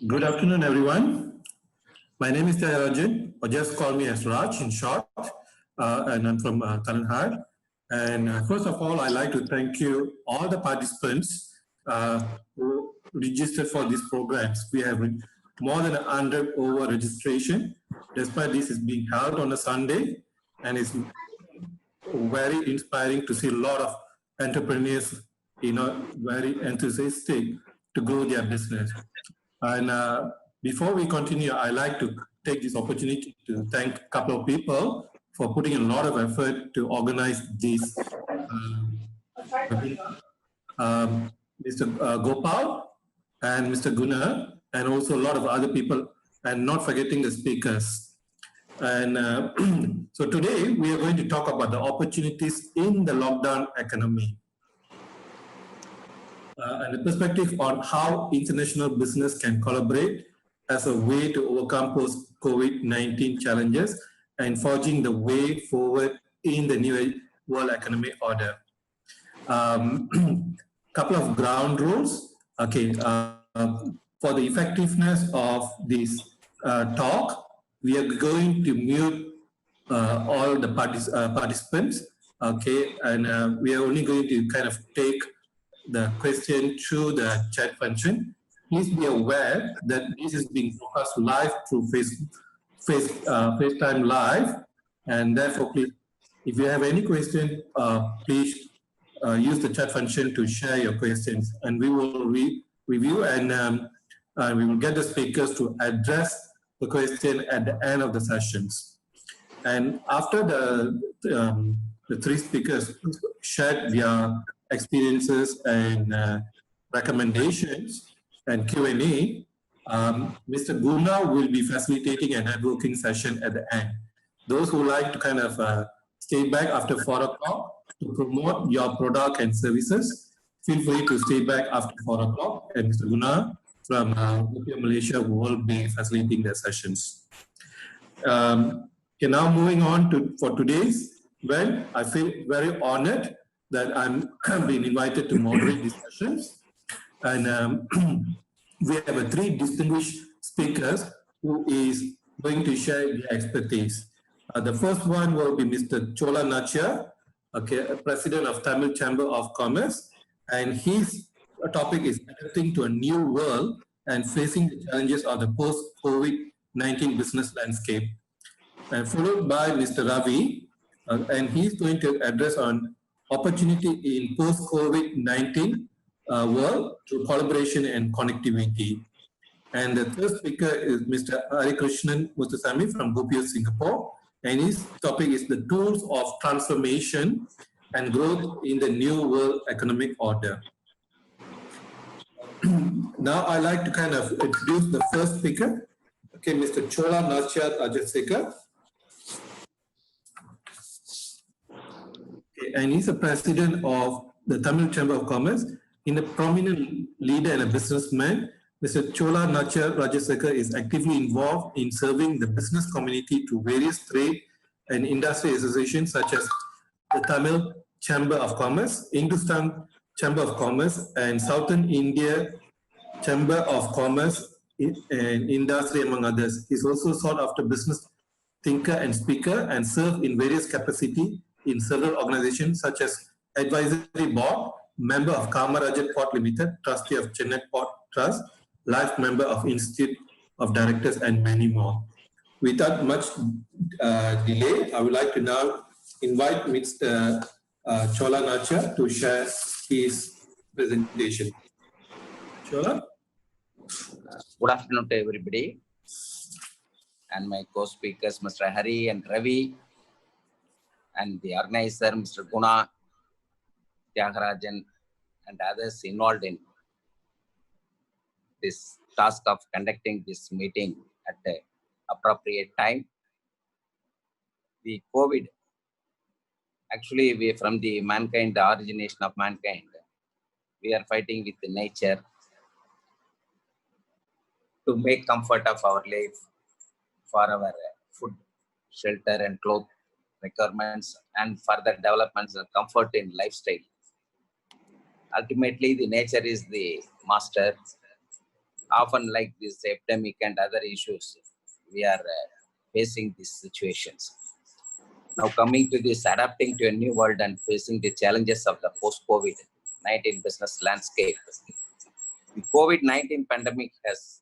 Good afternoon, everyone. My name is Tyarajan, or just call me as Raj in short, and I'm from Kalanhar. And first of all, I'd like to thank you, all the participants who registered for these programs. We have more than 100 over registration, despite this is being held on a Sunday, and it's very inspiring to see a lot of entrepreneurs, very enthusiastic to grow their business. And before we continue, I'd like to take this opportunity to thank a couple of people for putting a lot of effort to organize this Mr. Gopal and Mr. Guna, and also a lot of other people, and not forgetting the speakers. And so today we are going to talk about the opportunities in the lockdown economy. And the perspective on how international business can collaborate as a way to overcome post-COVID-19 challenges and forging the way forward in the new world economic order. Couple of ground rules. Okay, for the effectiveness of this talk, we are going to mute all the participants. Okay, and we are only going to kind of take the question through the chat function. Please be aware that this is being broadcast live through FaceTime Live, and therefore, please, if you have any question, please use the chat function to share your questions, and we will review and we will get the speakers to address the question at the end of the sessions. And after the three speakers shared their experiences and recommendations and Q&A, Mr. Guna will be facilitating a networking session at the end. Those who like to kind of stay back after 4 o'clock to promote your product and services, feel free to stay back after 4 o'clock, and Mr. Guna from Malaysia will be facilitating the sessions. Okay, now moving on for today's event, I feel very honored that I'm being invited to moderate these sessions. And we have three distinguished speakers who is going to share their expertise. The first one will be Mr. Chola Nachia, okay, President of Tamil Chamber of Commerce, and his topic is adapting to a new world and facing the challenges of the post-COVID-19 business landscape. And followed by Mr. Ravi, and he's going to address on opportunity in post-COVID-19 world through collaboration and connectivity. And the third speaker is Mr. Hari Krishnan Muthusamy from PIOs, Singapore, and his topic is the tools of transformation and growth in the new world economic order. Now I'd like to kind of introduce the first speaker, okay, Mr. Chola Nachia Rajasekar. Okay, and he's a president of the Tamil Chamber of Commerce. In a prominent leader and a businessman, Mr. Chola Nachia Rajasekar is actively involved in serving the business community through various trade and industry associations such as the Tamil Chamber of Commerce, Hindustan Chamber of Commerce, and Southern India Chamber of Commerce and Industry, among others. He's also sought after business thinker and speaker and served in various capacities in several organizations such as Advisory Board, member of Kamarajan Port Limited, trustee of Chennai Port Trust, life member of Institute of Directors, and many more. Without much delay, I would like to now invite Mr. Chola Nachia to share his presentation. Chola? Good afternoon to everybody, and my co-speakers, Mr. Hari and Ravi, and the organizer, Mr. Guna, Tyagarajan, and others involved in this task of conducting this meeting at the appropriate time. The COVID, actually, we from the mankind, the origination of mankind, we are fighting with the nature to make comfort of our life for our food, shelter, and clothes requirements, and further developments and comfort in lifestyle. Ultimately, the nature is the master, often like this epidemic and other issues, we are facing these situations. Now coming to this, adapting to a new world and facing the challenges of the post-COVID-19 business landscape. The COVID-19 pandemic has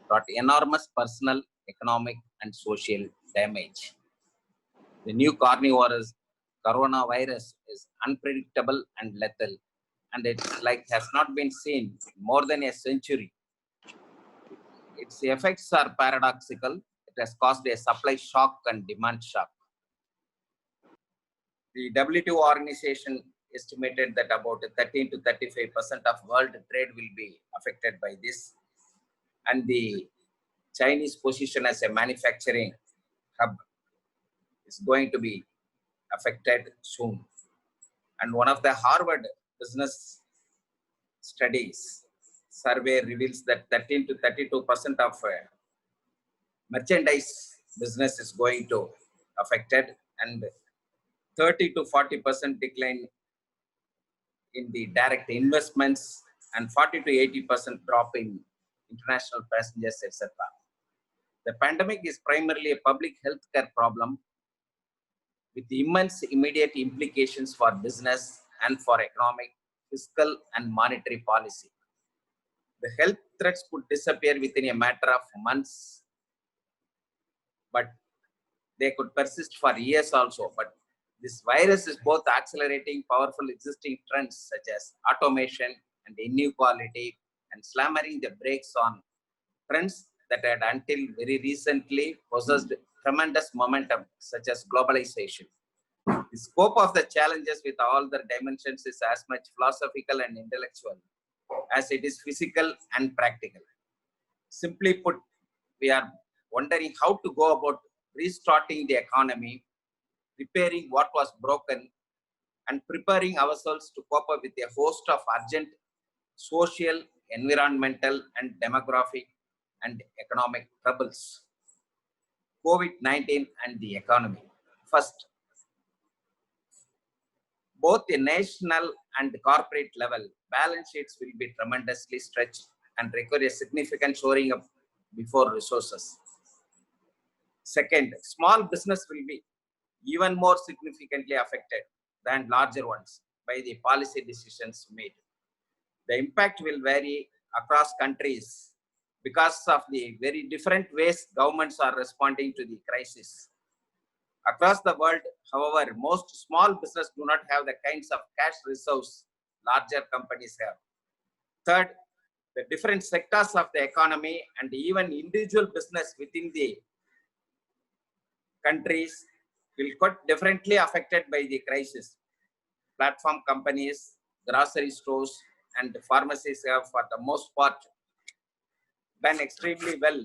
brought enormous personal, economic, and social damage. The new coronavirus is unpredictable and lethal, and it's like has not been seen in more than a century. Its effects are paradoxical. It has caused a supply shock and demand shock. The WTO organization estimated that about 13 to 35% of world trade will be affected by this, and the Chinese position as a manufacturing hub is going to be affected soon. And one of the Harvard business studies survey reveals that 13 to 32% of merchandise business is going to affected, and 30 to 40% decline in the direct investments, and 40 to 80% drop in international passengers, etc. The pandemic is primarily a public health care problem with immense immediate implications for business and for economic, fiscal, and monetary policy. The health threats could disappear within a matter of months, but they could persist for years also. But this virus is both accelerating powerful existing trends such as automation and inequality, and slamming the brakes on trends that had until very recently possessed tremendous momentum, such as globalization. The scope of the challenges with all the dimensions is as much philosophical and intellectual as it is physical and practical. Simply put, we are wondering how to go about restarting the economy, repairing what was broken, and preparing ourselves to cope up with a host of urgent social, environmental, and demographic and economic troubles. COVID-19 and the economy. First, both the national and corporate level, balance sheets will be tremendously stretched and require a significant shoring up before resources. Second, small business will be even more significantly affected than larger ones by the policy decisions made. The impact will vary across countries because of the very different ways governments are responding to the crisis. Across the world, however, most small business do not have the kinds of cash reserves larger companies have. Third, the different sectors of the economy and even individual business within the countries will get differently affected by the crisis. Platform companies, grocery stores, and pharmacies have for the most part done extremely well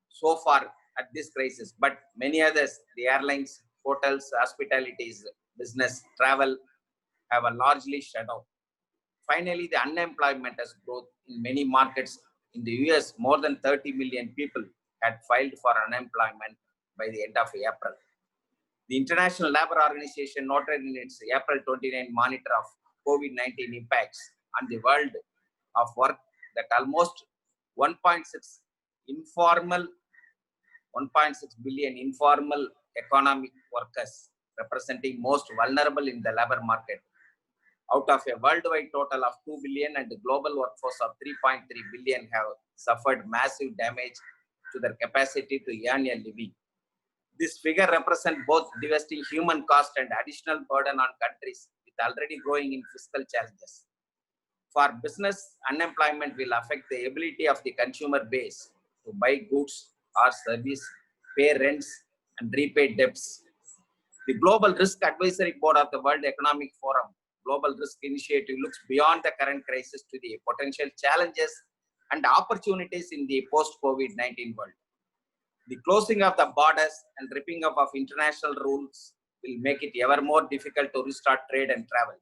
so far at this crisis, but many others, the airlines, hotels, hospitalities, business, travel, have a largely shut down. Finally, the unemployment has growth in many markets. In the US, more than 30 million people had filed for unemployment by the end of April. The International Labour Organization noted in its April 29 monitor of COVID-19 impacts on the world of work that almost 1.6 billion informal economic workers, representing most vulnerable in the labor market, out of a worldwide total of 2 billion and the global workforce of 3.3 billion have suffered massive damage to their capacity to earn a living. This figure represents both devastating human cost and additional burden on countries with already growing in fiscal challenges. For business, unemployment will affect the ability of the consumer base to buy goods or service, pay rents, and repay debts. The Global Risk Advisory Board of the World Economic Forum Global Risk Initiative looks beyond the current crisis to the potential challenges and opportunities in the post-COVID-19 world. The closing of the borders and ripping up of international rules will make it ever more difficult to restart trade and travel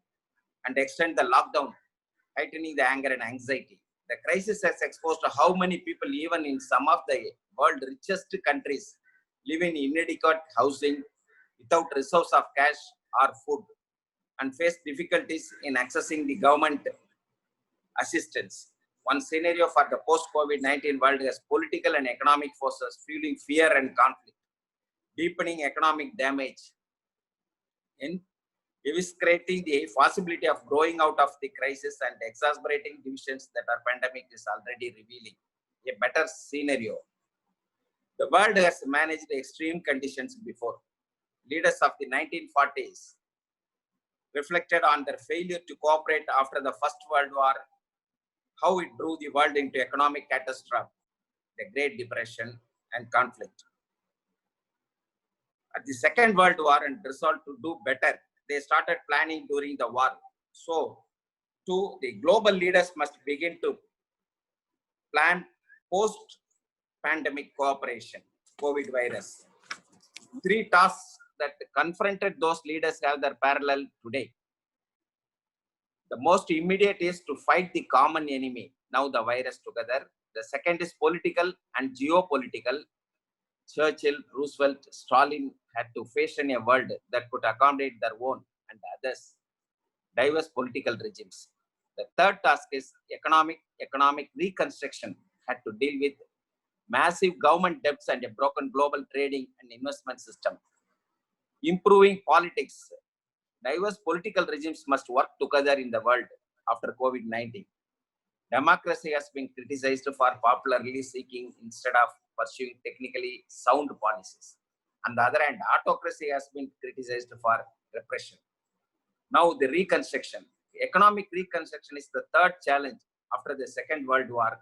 and extend the lockdown, heightening the anger and anxiety. The crisis has exposed how many people, even in some of the world's richest countries, live in inadequate housing, without resource of cash or food, and face difficulties in accessing the government assistance. One scenario for the post-COVID-19 world is political and economic forces fueling fear and conflict, deepening economic damage, and eviscerating the possibility of growing out of the crisis and exacerbating divisions that our pandemic is already revealing. A better scenario. The world has managed extreme conditions before. Leaders of the 1940s reflected on their failure to cooperate after the First World War, how it drew the world into economic catastrophe, the Great Depression, and conflict. At the Second World War and resolved to do better, they started planning during the war. So, too, the global leaders must begin to plan post-pandemic cooperation, COVID virus. Three tasks that confronted those leaders have their parallel today. The most immediate is to fight the common enemy, now the virus together. The second is political and geopolitical. Churchill, Roosevelt, Stalin had to fashion a world that could accommodate their own and others' diverse political regimes. The third task is economic reconstruction, had to deal with massive government debts and a broken global trading and investment system. Improving politics. Diverse political regimes must work together in the world after COVID-19. Democracy has been criticized for popularly seeking instead of pursuing technically sound policies. On the other hand, autocracy has been criticized for repression. Now the reconstruction. Economic reconstruction is the third challenge after the Second World War.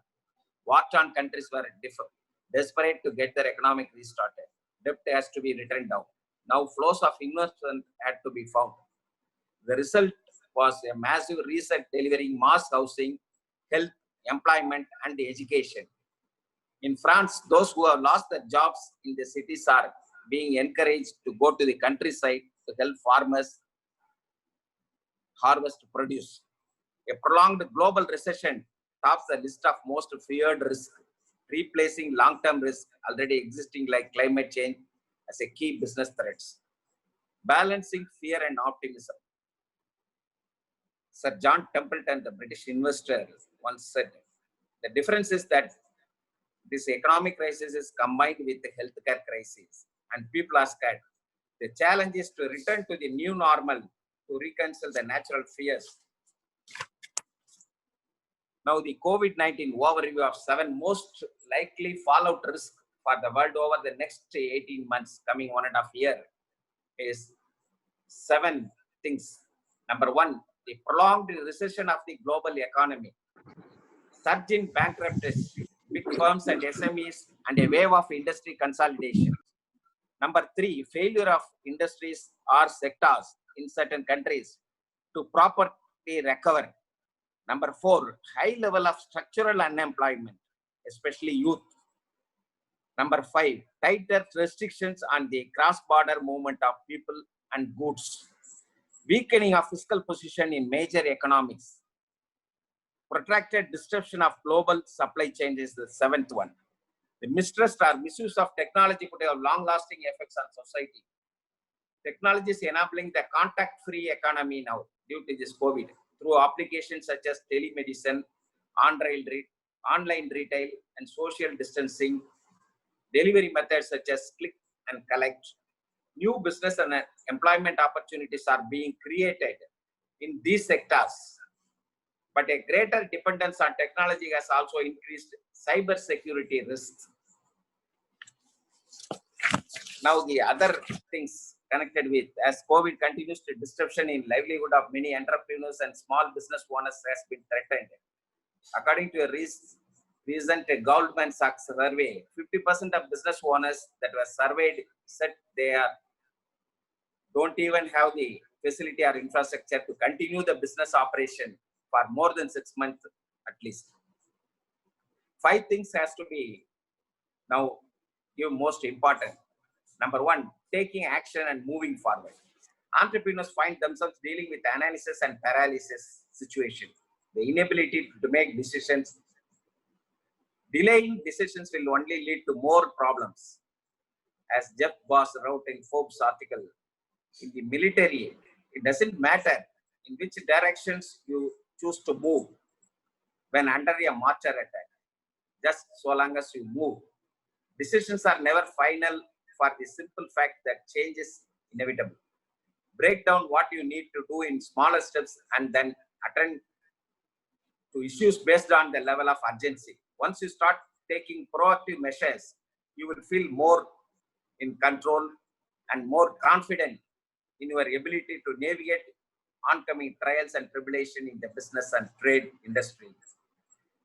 War-torn countries were desperate to get their economic restarted. Debt has to be written down. Now flows of investment had to be found. The result was a massive reset delivering mass housing, health, employment, and education. In France, those who have lost their jobs in the cities are being encouraged to go to the countryside to help farmers harvest produce. A prolonged global recession tops the list of most feared risks, replacing long-term risks already existing like climate change as a key business threats. Balancing fear and optimism. Sir John Templeton, the British investor, once said, the difference is that this economic crisis is combined with the healthcare crisis and people are scared. The challenge is to return to the new normal to reconcile the natural fears. Now the COVID-19 overview of 7 most likely fallout risks for the world over the next 18 months, coming 1.5 years, is 7 things. Number 1, the prolonged recession of the global economy, surge in bankruptcies, big firms and SMEs, and a wave of industry consolidation. Number 3, failure of industries or sectors in certain countries to properly recover. Number 4, high level of structural unemployment, especially youth. Number 5, tighter restrictions on the cross-border movement of people and goods. Weakening of fiscal position in major economies. Protracted disruption of global supply chain is the 7th one. The mistrust or misuse of technology could have long-lasting effects on society. Technology is enabling the contact-free economy now due to this COVID through applications such as telemedicine, online retail, and social distancing, delivery methods such as click and collect. New business and employment opportunities are being created in these sectors. But a greater dependence on technology has also increased cyber security risks. Now the other things connected with, as COVID continues to disruption in livelihood of many entrepreneurs and small business owners has been threatened. According to a recent Goldman Sachs survey, 50% of business owners that were surveyed said they don't even have the facility or infrastructure to continue the business operation for more than 6 months at least. 5 things has to be now give most important. Number 1, taking action and moving forward. Entrepreneurs find themselves dealing with analysis and paralysis situation. The inability to make decisions. Delaying decisions will only lead to more problems. As Jeff Boss wrote in Forbes article, in the military, it doesn't matter in which directions you choose to move. when under a marcher attack, just so long as you move. Decisions are never final for the simple fact that change is inevitable. Break down what you need to do in smaller steps and then attend to issues based on the level of urgency. Once you start taking proactive measures, you will feel more in control and more confident in your ability to navigate oncoming trials and tribulation in the business and trade industry.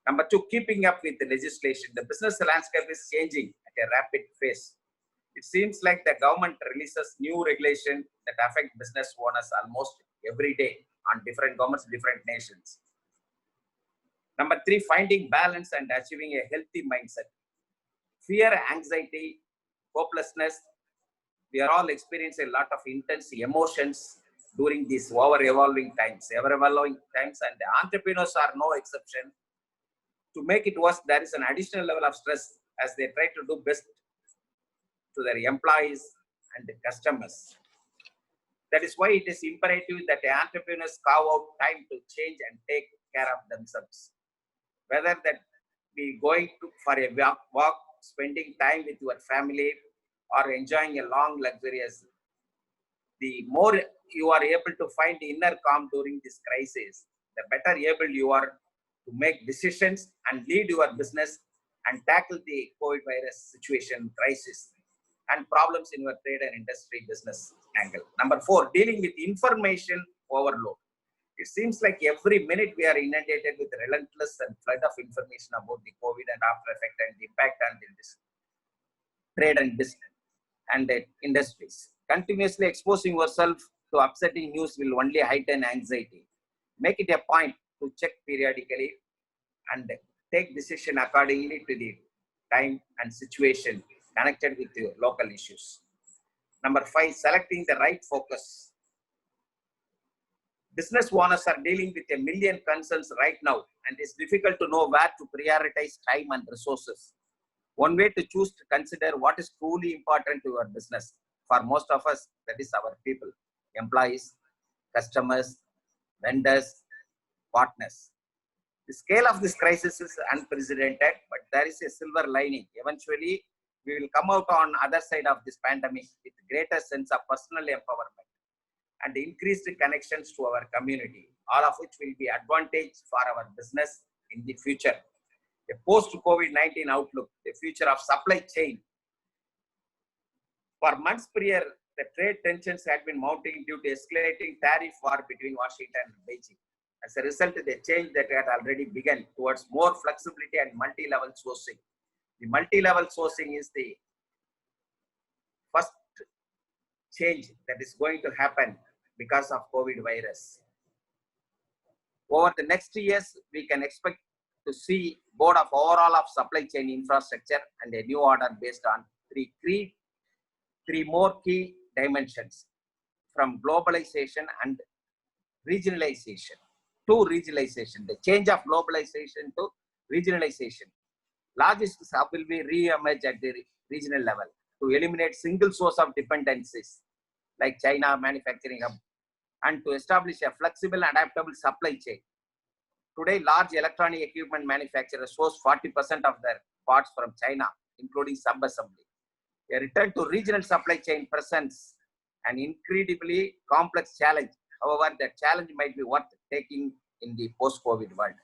Number two, keeping up with the legislation. The business landscape is changing at a rapid pace. It seems like the government releases new regulation that affect business owners almost every day on different governments, different nations. Number three, finding balance and achieving a healthy mindset. Fear, anxiety, hopelessness, we are all experiencing a lot of intense emotions during these ever-evolving times, and the entrepreneurs are no exception. To make it worse, there is an additional level of stress as they try to do best to their employees and the customers. That is why it is imperative that the entrepreneurs carve out time to change and take care of themselves. Whether that be going for a walk, spending time with your family, or enjoying a long luxurious, the more you are able to find inner calm during this crisis, the better able you are to make decisions and lead your business and tackle the COVID virus situation, crisis, and problems in your trade and industry business angle. Number four, dealing with information overload. It seems like every minute we are inundated with relentless and flood of information about the COVID and after effect and the impact on the trade and business and the industries. Continuously exposing yourself to upsetting news will only heighten anxiety. Make it a point to check periodically and take decision accordingly to the time and situation connected with your local issues. Number five, selecting the right focus. Business owners are dealing with a million concerns right now, and it's difficult to know where to prioritize time and resources. One way to choose to consider what is truly important to your business. For most of us, that is our people, employees, customers, vendors, partners. The scale of this crisis is unprecedented, but there is a silver lining. Eventually, we will come out on the other side of this pandemic with greater sense of personal empowerment and increased connections to our community, all of which will be advantage for our business in the future. A post-COVID-19 outlook, the future of supply chain. For months prior, the trade tensions had been mounting due to escalating tariff war between Washington and Beijing. As a result, the change that had already begun towards more flexibility and multi-level sourcing. The multi-level sourcing is the first change that is going to happen because of COVID virus. Over the next 2 years, we can expect to see board of overall of supply chain infrastructure and a new order based on three more key dimensions, from globalization and regionalization to regionalization. The change of globalization to regionalization. Logistics hub will be re-emerged at the regional level to eliminate single source of dependencies like China manufacturing hub and to establish a flexible and adaptable supply chain. Today, large electronic equipment manufacturers source 40% of their parts from China, including sub-assembly. A return to regional supply chain presents an incredibly complex challenge. However, the challenge might be worth taking in the post-COVID world.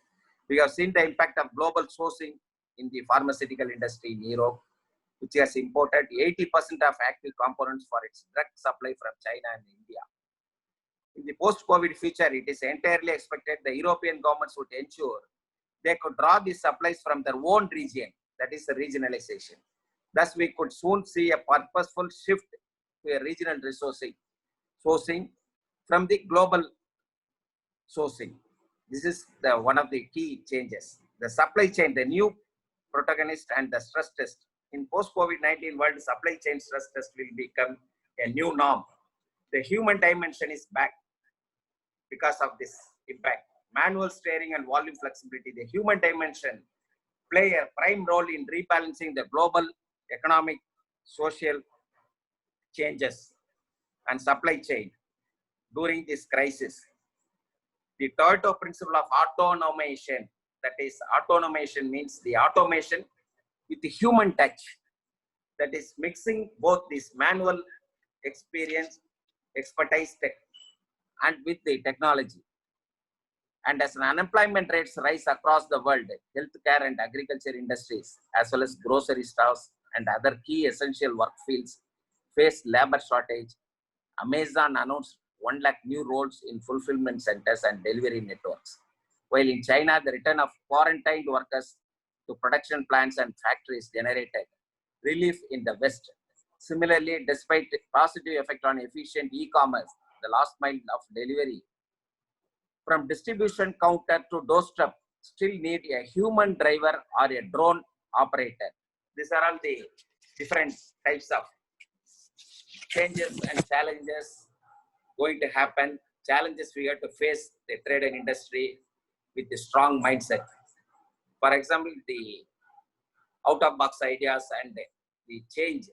We have seen the impact of global sourcing in the pharmaceutical industry in Europe, which has imported 80% of active components for its drug supply from China and India. In the post-COVID future, it is entirely expected the European governments would ensure they could draw these supplies from their own region, that is the regionalization. Thus, we could soon see a purposeful shift to a regional sourcing from the global sourcing. This is one of the key changes. The supply chain, the new protagonist and the stress test. In post-COVID-19 world, supply chain stress test will become a new norm. The human dimension is back because of this impact. Manual steering and volume flexibility. The human dimension play a prime role in rebalancing the global economic, social changes and supply chain during this crisis. The Toyota principle of automation that is automation means the automation with the human touch, that is mixing both this manual experience, expertise and with the technology. And as unemployment rates rise across the world, healthcare and agriculture industries, as well as grocery stores and other key essential work fields face labor shortage. Amazon announced 1 lakh new roles in fulfillment centers and delivery networks. While in China, the return of quarantined workers to production plants and factories generated relief in the West. Similarly, despite positive effect on efficient e-commerce, the last mile of delivery from distribution counter to doorstep still need a human driver or a drone operator. These are all the different types of changes and challenges going to happen. Challenges we have to face the trade and industry with a strong mindset. For example, the out-of-box ideas and the change,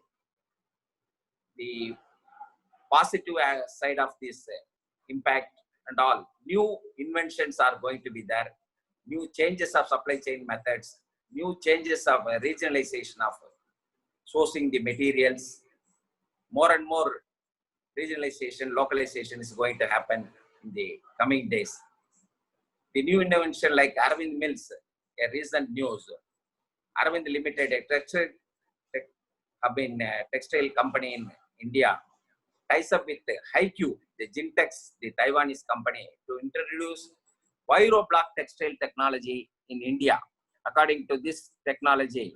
the positive side of this impact and all. New inventions are going to be there. New changes of supply chain methods. New changes of regionalization of sourcing the materials. More and more regionalization, localization is going to happen in the coming days. The new invention like Arvind Mills, a recent news. Arvind Limited, a textile company in India, ties up with Haiku, the Jintex, the Taiwanese company, to introduce Viro block textile technology in India. According to this technology,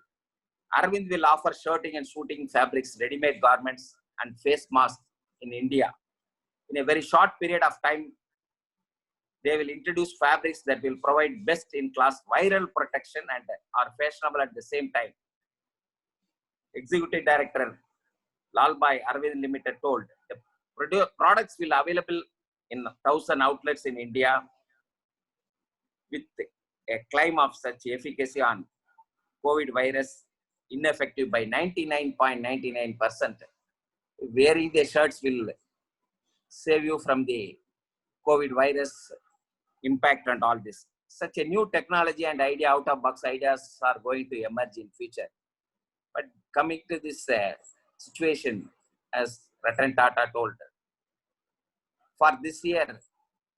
Arvind will offer shirting and suiting fabrics, ready-made garments, and face masks in India. In a very short period of time, they will introduce fabrics that will provide best-in-class viral protection and are fashionable at the same time. Executive Director Lalbai Arvind Limited told the products will available in 1,000 outlets in India with a claim of such efficacy on COVID virus ineffective by 99.99%. Wearing the shirts will save you from the COVID virus impact and all this. Such a new technology and idea, out-of-box ideas are going to emerge in future. But coming to this situation, as Ratan Tata told, for this year,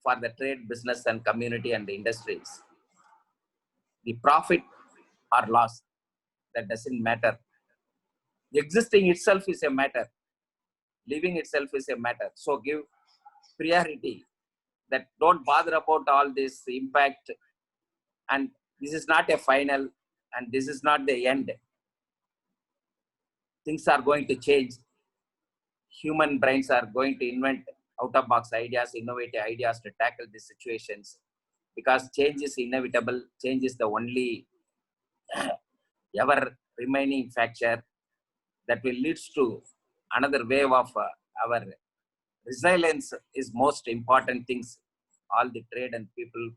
for the trade, business and community and the industries, the profit or loss, that doesn't matter. Existing itself is a matter. Living itself is a matter. So give priority, that don't bother about all this impact, and this is not a final and this is not the end. Things are going to change. Human brains are going to invent out-of-box ideas, innovative ideas to tackle these situations, because change is inevitable. Change is the only ever remaining factor that will lead to another wave of our resilience is most important things. All the trade and people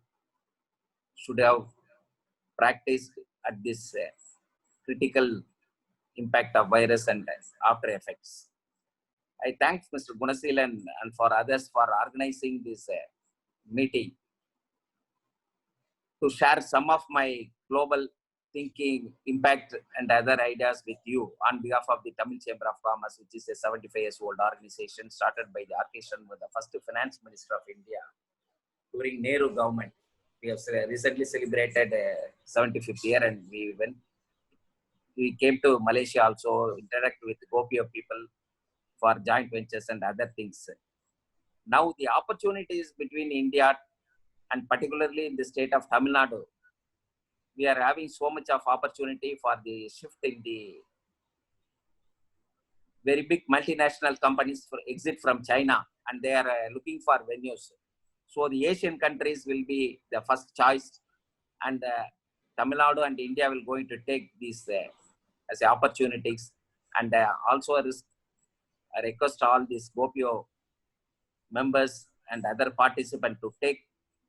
should have practiced at this critical impact of virus and after effects. I thank Mr. Gunasilan and for others for organizing this meeting to share some of my global thinking, impact and other ideas with you on behalf of the Tamil Chamber of Commerce, which is a 75 years old organization started by the occasion with the first finance minister of India during Nehru government. We have recently celebrated 75th year, and we came to Malaysia also, interact with Gopio people for joint ventures and other things. Now the opportunities between India and particularly in the state of Tamil Nadu, we are having so much of opportunity for the shift in the very big multinational companies for exit from China, and they are looking for venues. So the Asian countries will be the first choice, and Tamil Nadu and India will going to take these as opportunities, and also I request all these Gopio members and other participants to take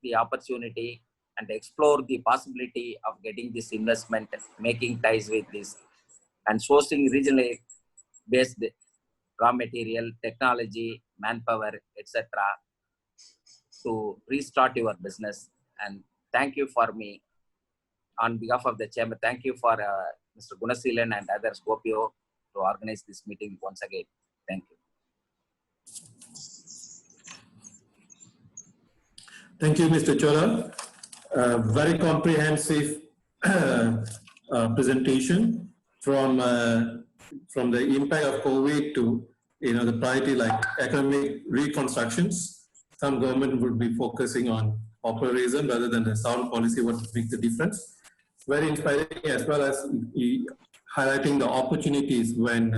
the opportunity and explore the possibility of getting this investment, making ties with this, and sourcing regionally based raw material, technology, manpower, etc. to restart your business. And thank you for me. on behalf of the chamber, thank you for Mr. Gunasilan and others, PIO, to organize this meeting once again. Thank you. Thank you, Mr. Chola. Very comprehensive presentation from the impact of COVID to the priority like economic reconstructions. Some government would be focusing on operatism rather than the sound policy, what makes the difference. Very inspiring, as well as highlighting the opportunities when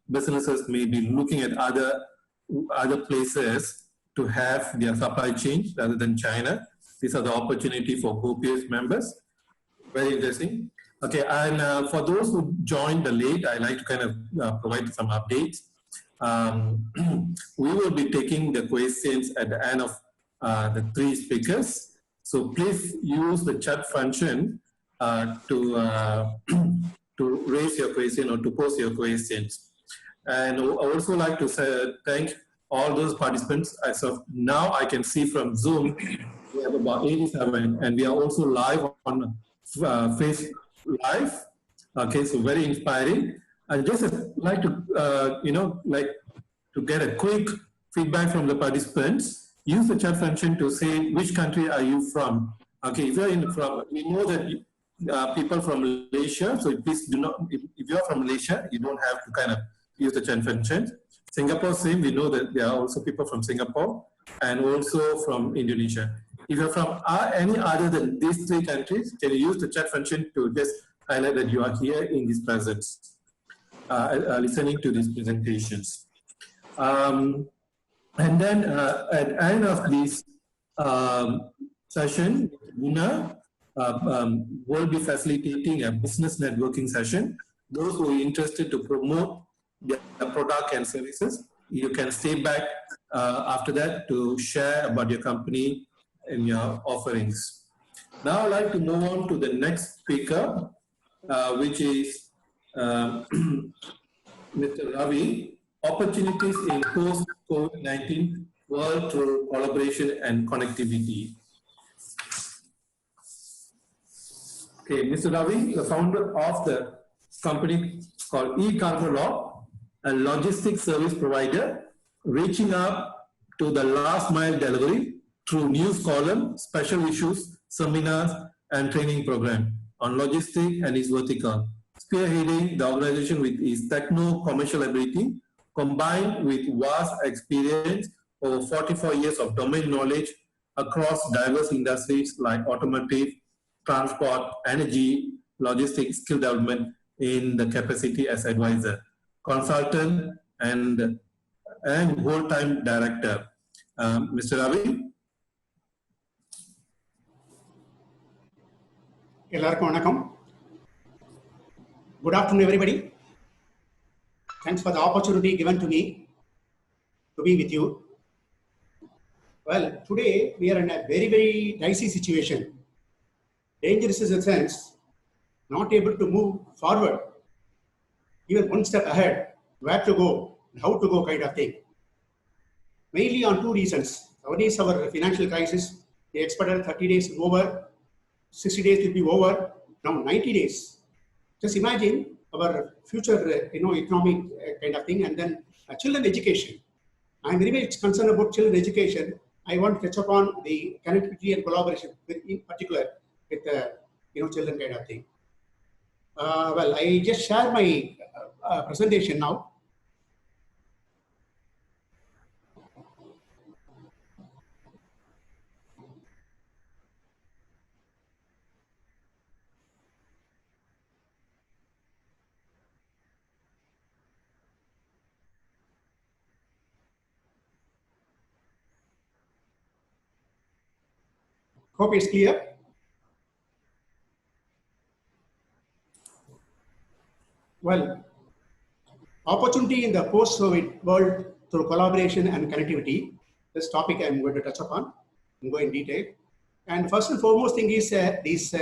businesses may be looking at other places to have their supply chain rather than China. These are the opportunity for PIOs members. Very interesting. Okay, and for those who joined the late, I'd like to kind of provide some updates. We will be taking the questions at the end of the three speakers. So please use the chat function to raise your question or to post your questions. And I also like to say thank all those participants. As of now, I can see from Zoom, we have about 87, and we are also live on Face Live. Okay, so very inspiring. I just like to, to get a quick feedback from the participants. Use the chat function to say which country are you from. Okay, if you're from, we know that people from Malaysia, so please do not. If you're from Malaysia, you don't have to kind of use the chat function. Singapore, same. We know that there are also people from Singapore and also from Indonesia. If you're from any other than these three countries, can you use the chat function to just highlight that you are here in this presence, listening to these presentations. And then at the end of this session, Guna will be facilitating a business networking session. Those who are interested to promote their product and services, you can stay back after that to share about your company and your offerings. Now I'd like to move on to the next speaker, which is Mr. Ravi, opportunities in post-COVID-19 world through collaboration and connectivity. Okay, Mr. Ravi, the founder of the company called eCargolog, a logistics service provider, reaching up to the last mile delivery through news column, special issues, seminars, and training program on logistics and its vertical, spearheading the organization with its techno-commercial ability, combined with vast experience over 44 years of domain knowledge across diverse industries like automotive, transport, energy, logistics, skill development in the capacity as advisor, consultant, and whole-time director. Mr. Ravi? Ellarkum vanakkam. Good afternoon, everybody. Thanks for the opportunity given to me to be with you. Well, today we are in a very, very dicey situation. Dangerous in the sense, not able to move forward, even one step ahead, where to go, how to go kind of thing. Mainly on two reasons. One is our financial crisis. They expected 30 days over, 60 days will be over, now 90 days. Just imagine our future, economic kind of thing, and then children education. I'm very much concerned about children education. I want to touch upon the connectivity and collaboration, in particular with children kind of thing. Well, I just share my presentation now. Hope it's clear. Well, opportunity in the post-COVID world through collaboration and connectivity. This topic I'm going to touch upon and go in detail. And first and foremost thing is this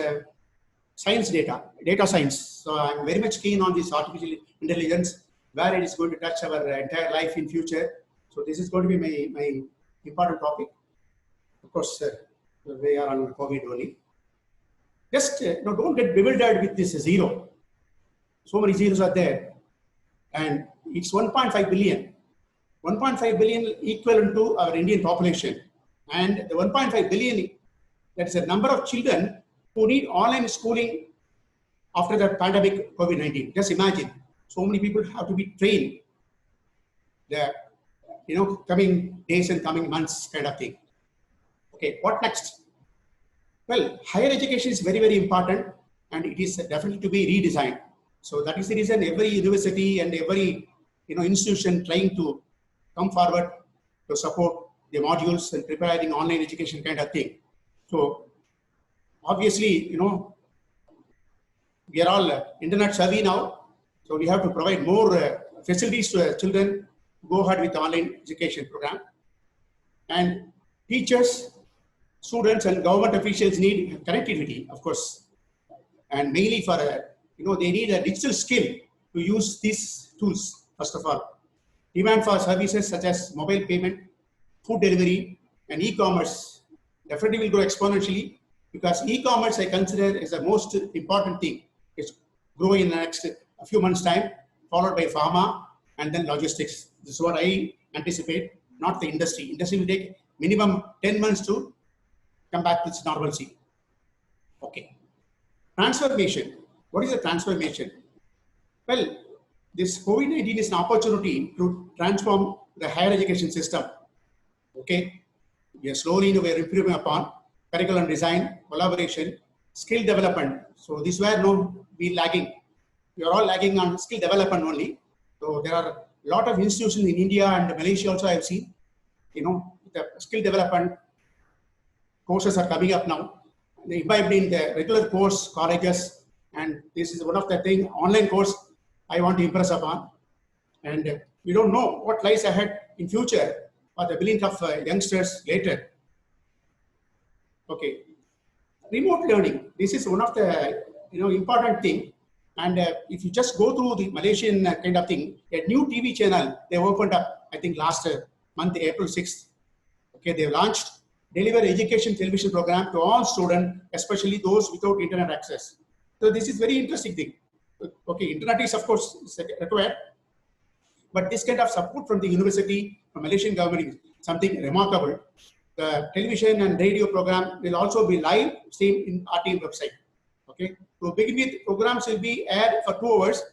science data science. So I'm very much keen on this artificial intelligence, where it is going to touch our entire life in future. So this is going to be my important topic. Of course, we are on COVID only. just don't get bewildered with this zero. So many zeros are there, and it's 1.5 billion. 1.5 billion equivalent to our Indian population, and the 1.5 billion, that is a number of children who need online schooling after the pandemic COVID-19. Just imagine, so many people have to be trained the coming days and coming months kind of thing. Okay, what next? Well, higher education is very, very important, and it is definitely to be redesigned. So that is the reason every university and every institution trying to come forward to support the modules and preparing online education kind of thing. So obviously, we are all internet savvy now, so we have to provide more facilities to children to go ahead with the online education program. And teachers, students, and government officials need connectivity, of course, and mainly for they need a digital skill to use these tools. First of all, demand for services such as mobile payment, food delivery, and e-commerce definitely will grow exponentially, because e-commerce I consider is the most important thing. It's growing in the next few months' time, followed by pharma and then logistics. This is what I anticipate, not the industry. Industry will take minimum 10 months to come back to its normalcy. Okay. Transformation. What is the transformation? Well, this COVID-19 is an opportunity to transform the higher education system. Okay. We are slowly we are improving upon curriculum design, collaboration, skill development. So this where we lagging. We are all lagging on skill development only. So there are a lot of institutions in India and Malaysia also I have seen. The skill development courses are coming up now. They imbibed in the regular course colleges, and this is one of the thing online course I want to impress upon. And we don't know what lies ahead in future for the billions of youngsters later. Okay, remote learning. This is one of the important thing. And if you just go through the Malaysian kind of thing, a new TV channel they opened up, I think last month, April 6th. Okay, they launched deliver education television program to all students, especially those without internet access. So this is very interesting thing. Okay, internet is of course required, but this kind of support from the university, from Malaysian government is something remarkable. The television and radio program will also be live streamed in RTM website. Okay, to begin with, programs will be aired for 2 hours,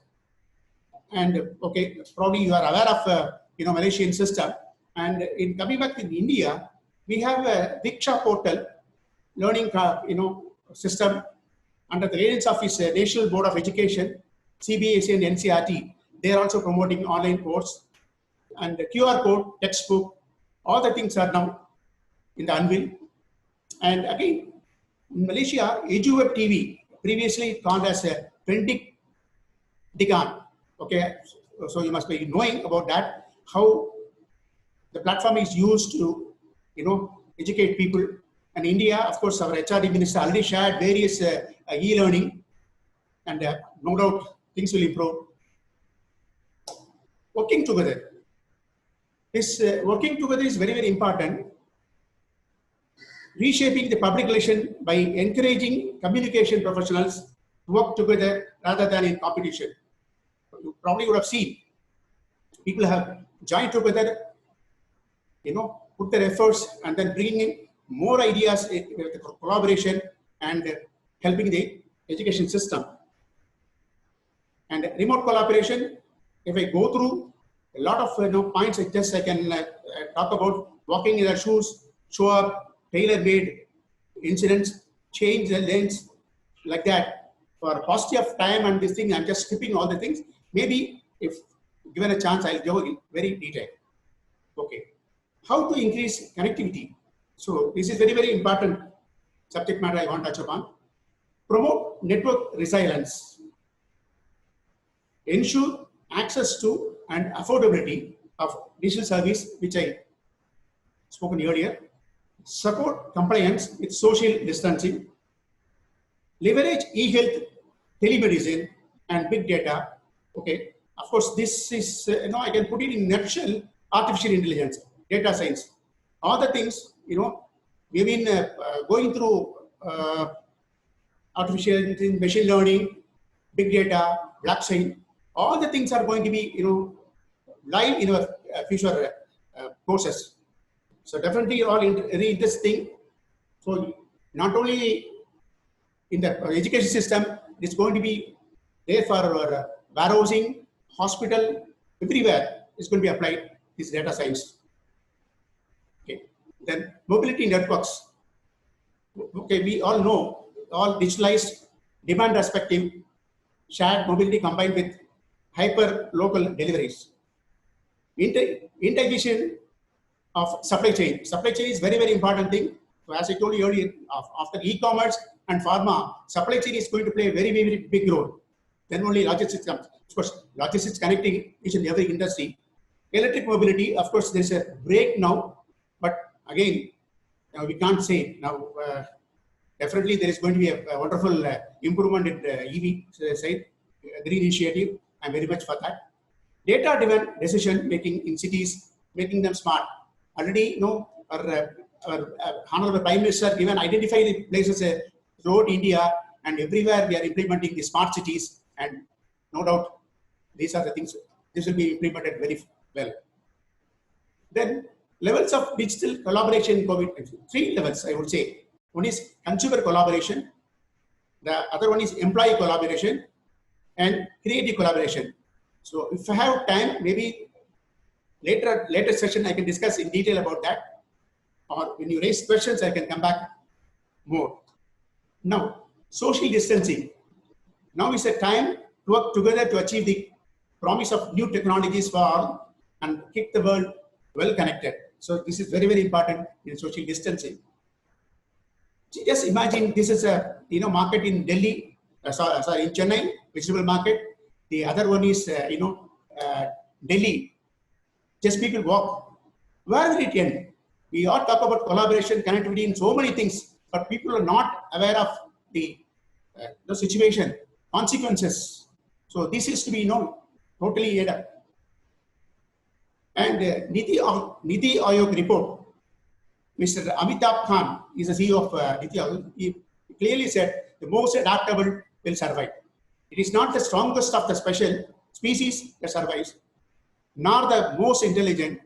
and okay, probably you are aware of Malaysian system. And in coming back to India, we have a Diksha portal learning system under the guidance of its National Board of Education, CBSE and NCRT. They are also promoting online course, and the QR code, textbook, all the things are now in the anvil. And again, in Malaysia, EduWeb TV, previously called as Pendik Digan. Okay, so you must be knowing about that, how the platform is used to educate people. And India, of course, our HRD minister already shared various e-learning, and no doubt things will improve. Working together. This working together is very, very important. Reshaping the public relation by encouraging communication professionals to work together rather than in competition. You probably would have seen people have joined together, put their efforts, and then bringing in more ideas with collaboration and helping the education system. And remote collaboration, if I go through a lot of points, I can talk about walking in their shoes, show up, tailor-made incidents, change the lens, like that. For paucity of time and this thing, I'm just skipping all the things. Maybe if given a chance, I'll go in very detailed. Okay. How to increase connectivity? So this is very, very important subject matter I want to touch upon. Promote network resilience. Ensure access to and affordability of digital service, which I spoken earlier. Support compliance with social distancing. Leverage e-health, telemedicine, and big data. Okay, of course, this is I can put it in a nutshell: artificial intelligence, data science, all the things we've been going through artificial intelligence, machine learning, big data, blockchain, all the things are going to be, live in our future courses. So definitely all very interesting. So not only in the education system, it's going to be there for our warehousing, hospital, everywhere it's going to be applied, this data science. Okay. Then mobility networks. Okay, we all know, all digitalized, demand perspective, shared mobility combined with hyper local deliveries. Integration of supply chain. Supply chain is very, very important thing. So as I told you earlier, after e-commerce and pharma, supply chain is going to play a very, very big role. Then only logistics comes. Of course, logistics connecting each and every industry. Electric mobility, of course, there's a break now, but again, we can't say now. Definitely, there is going to be a wonderful improvement in the EV side, green initiative. I'm very much for that. Data-driven decision making in cities, making them smart. Already, our Honorable Prime Minister even identified the places throughout India, and everywhere we are implementing the smart cities. And no doubt, these are the things. This will be implemented very well. Then levels of digital collaboration in COVID. 3 levels, I would say. One is consumer collaboration, the other one is employee collaboration, and creative collaboration. So if I have time, maybe later session I can discuss in detail about that, or when you raise questions I can come back more. Now, social distancing. Now is a time to work together to achieve the promise of new technologies for all and keep the world well connected. So this is very, very important in social distancing. Just imagine this is a market in Delhi, sorry, in Chennai, vegetable market. The other one is Delhi. Just people walk. Where will it end? We all talk about collaboration, connectivity, and so many things, but people are not aware of the situation, consequences. So this is to be totally added up. And Niti Aayog report. Mr. Amitabh Khan is the CEO of Niti Aayog. He clearly said the most adaptable will survive. It is not the strongest of the special species that survives, nor the most intelligent.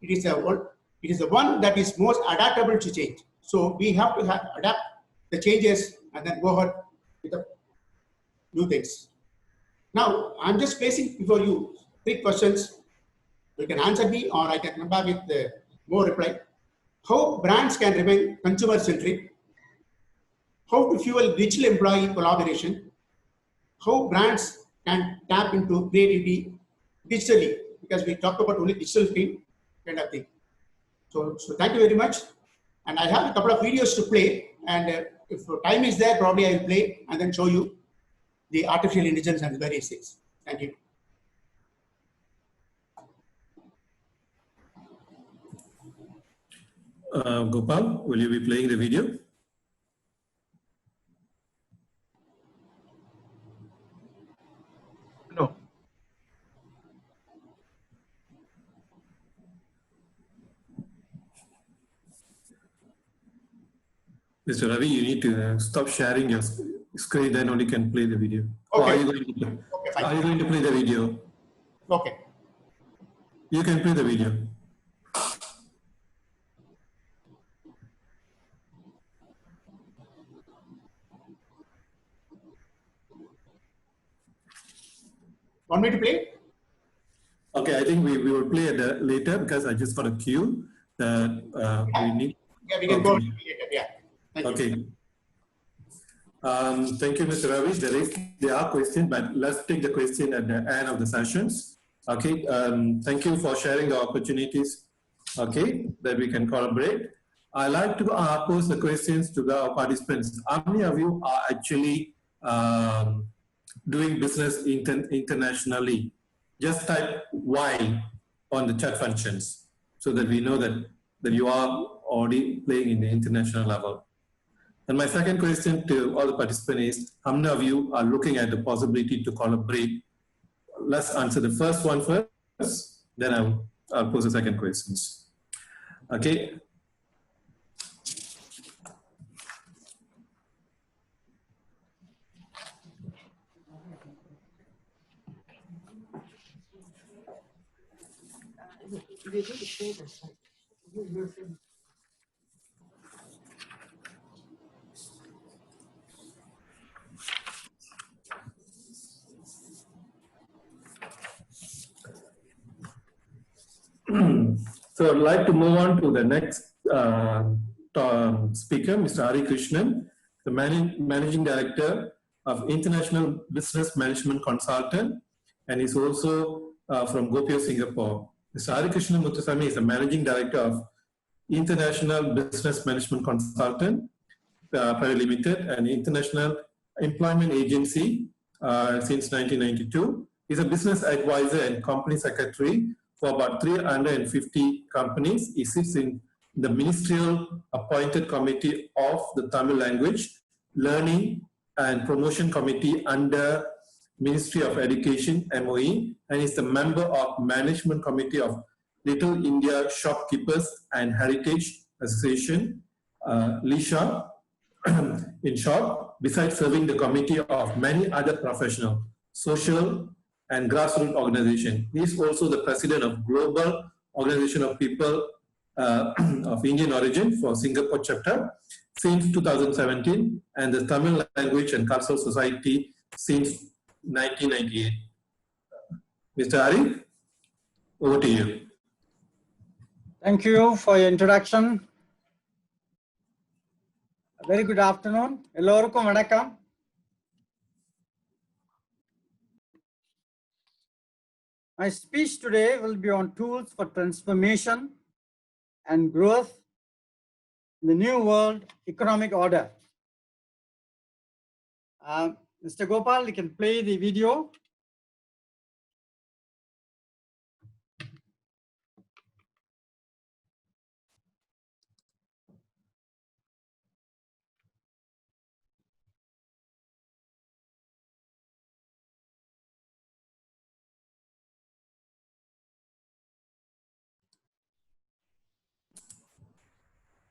It is the one that is most adaptable to change. So we have to adapt the changes and then go ahead with the new things. Now, I'm just placing before you 3 questions. You can answer me, or I can come back with more reply. How brands can remain consumer-centric? How to fuel digital employee collaboration? How brands can tap into creativity digitally? Because we talked about only digital thing, kind of thing. So thank you very much. And I have a couple of videos to play. And if time is there, probably I will play and then show you the artificial intelligence and various things. Thank you. Gopal, will you be playing the video? No. Mr. Ravi, you need to stop sharing your screen, then only can play the video. Okay. Or are you going to play the video? Okay. You can play the video. Want me to play? Okay, I think we will play it later because I just got a cue that we need. Yeah, we can go later. Yeah. Thank you. Okay. Thank you, Mr. Ravi. There are questions, but let's take the question at the end of the sessions. Okay. Thank you for sharing the opportunities. Okay, that we can collaborate. I like to pose the questions to the participants. How many of you are actually doing business internationally? Just type Y on the chat functions so that we know that you are already playing in the international level. And my second question to all the participants is, how many of you are looking at the possibility to collaborate? Let's answer the first one first, then I'll pose the second questions. Okay. So I'd like to move on to the next speaker, Mr. Hari Krishnan, the Managing Director of International Business Management Consultant, and he's also from Gopio, Singapore. Mr. Hari Krishnan Muthusamy is the Managing Director of International Business Management Consultant, Private Limited, an international employment agency since 1992. He's a business advisor and company secretary for about 350 companies. He sits in the ministerial appointed committee of the Tamil language, learning and promotion committee under Ministry of Education, MOE, and is the member of management committee of Little India Shopkeepers and Heritage Association, LISHA, in short, besides serving the committee of many other professional, social, and grassroots organizations. He is also the president of Global Organization of People of Indian Origin for Singapore chapter since 2017, and the Tamil Language and Cultural Society since 1998. Mr. Hari, over to you. Thank you for your introduction. A very good afternoon. Ellarukum vanakkam. My speech today will be on tools for transformation and growth in the new world economic order. Mr. Gopal, you can play the video.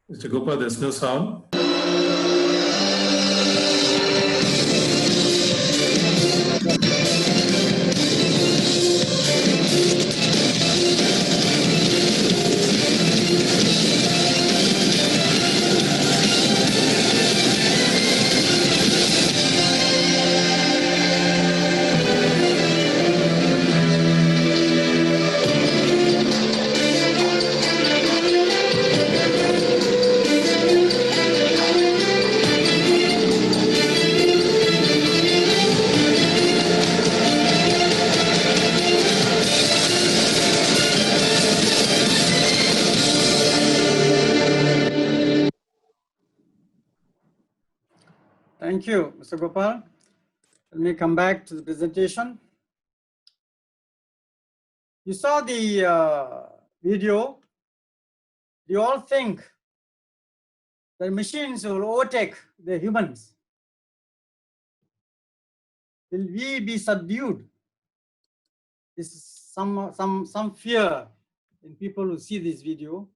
Mr. Gopal, there's no sound. Thank you, Mr. Gopal. Let me come back to the presentation. You saw the video. Do you all think that machines will overtake the humans? Will we be subdued? This is some fear in people who see this video.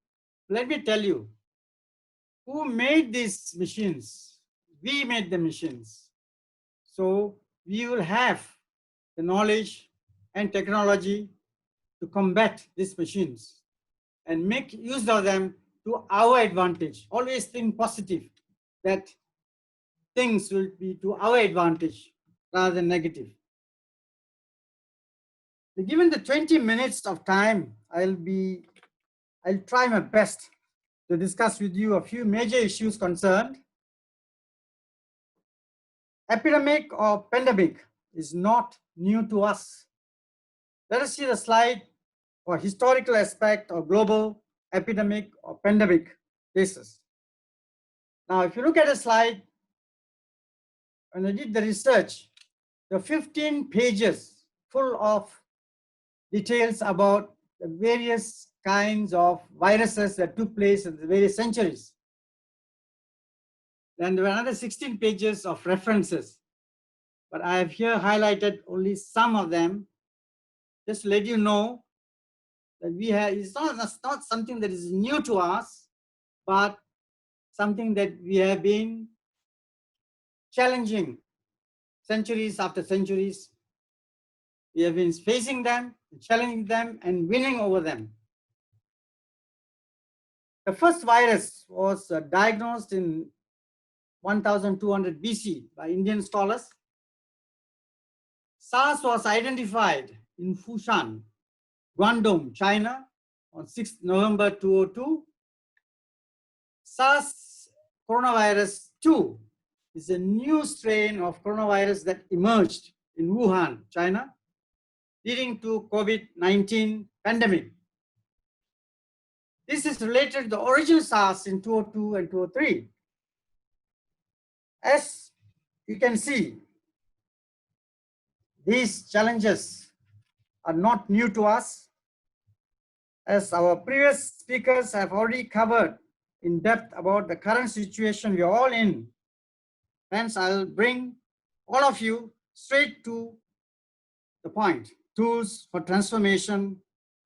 Let me tell you, who made these machines? We made the machines. So we will have the knowledge and technology to combat these machines and make use of them to our advantage. Always think positive, that things will be to our advantage rather than negative. Given the 20 minutes of time, I'll try my best to discuss with you a few major issues concerned. Epidemic or pandemic is not new to us. Let us see the slide for historical aspect of global epidemic or pandemic cases. Now, if you look at the slide, when I did the research, there are 15 pages full of details about the various kinds of viruses that took place in the various centuries. Then there were another 16 pages of references, but I have here highlighted only some of them, just to let you know that it's not something that is new to us, but something that we have been challenging centuries after centuries. We have been facing them, challenging them, and winning over them. The first virus was diagnosed in 1200 BC by Indian scholars. SARS was identified in Fushan, Guangdong, China on 6th November 2002. SARS coronavirus 2 is a new strain of coronavirus that emerged in Wuhan, China, leading to COVID-19 pandemic. This is related to the original SARS in 2002 and 2003. As you can see, these challenges are not new to us. As our previous speakers have already covered in depth about the current situation we are all in, hence I'll bring all of you straight to the point: tools for transformation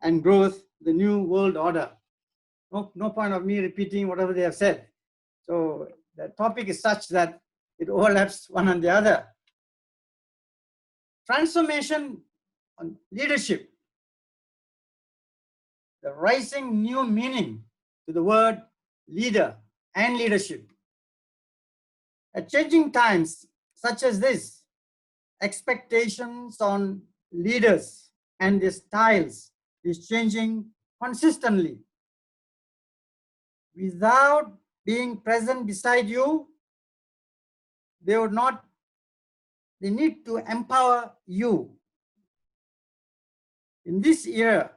and growth, the new world order. No point of me repeating whatever they have said. So the topic is such that it overlaps one and the other. Transformation on leadership, the rising new meaning to the word leader and leadership. At changing times such as this, expectations on leaders and their styles is changing consistently. Without being present beside you, they need to empower you. In this era,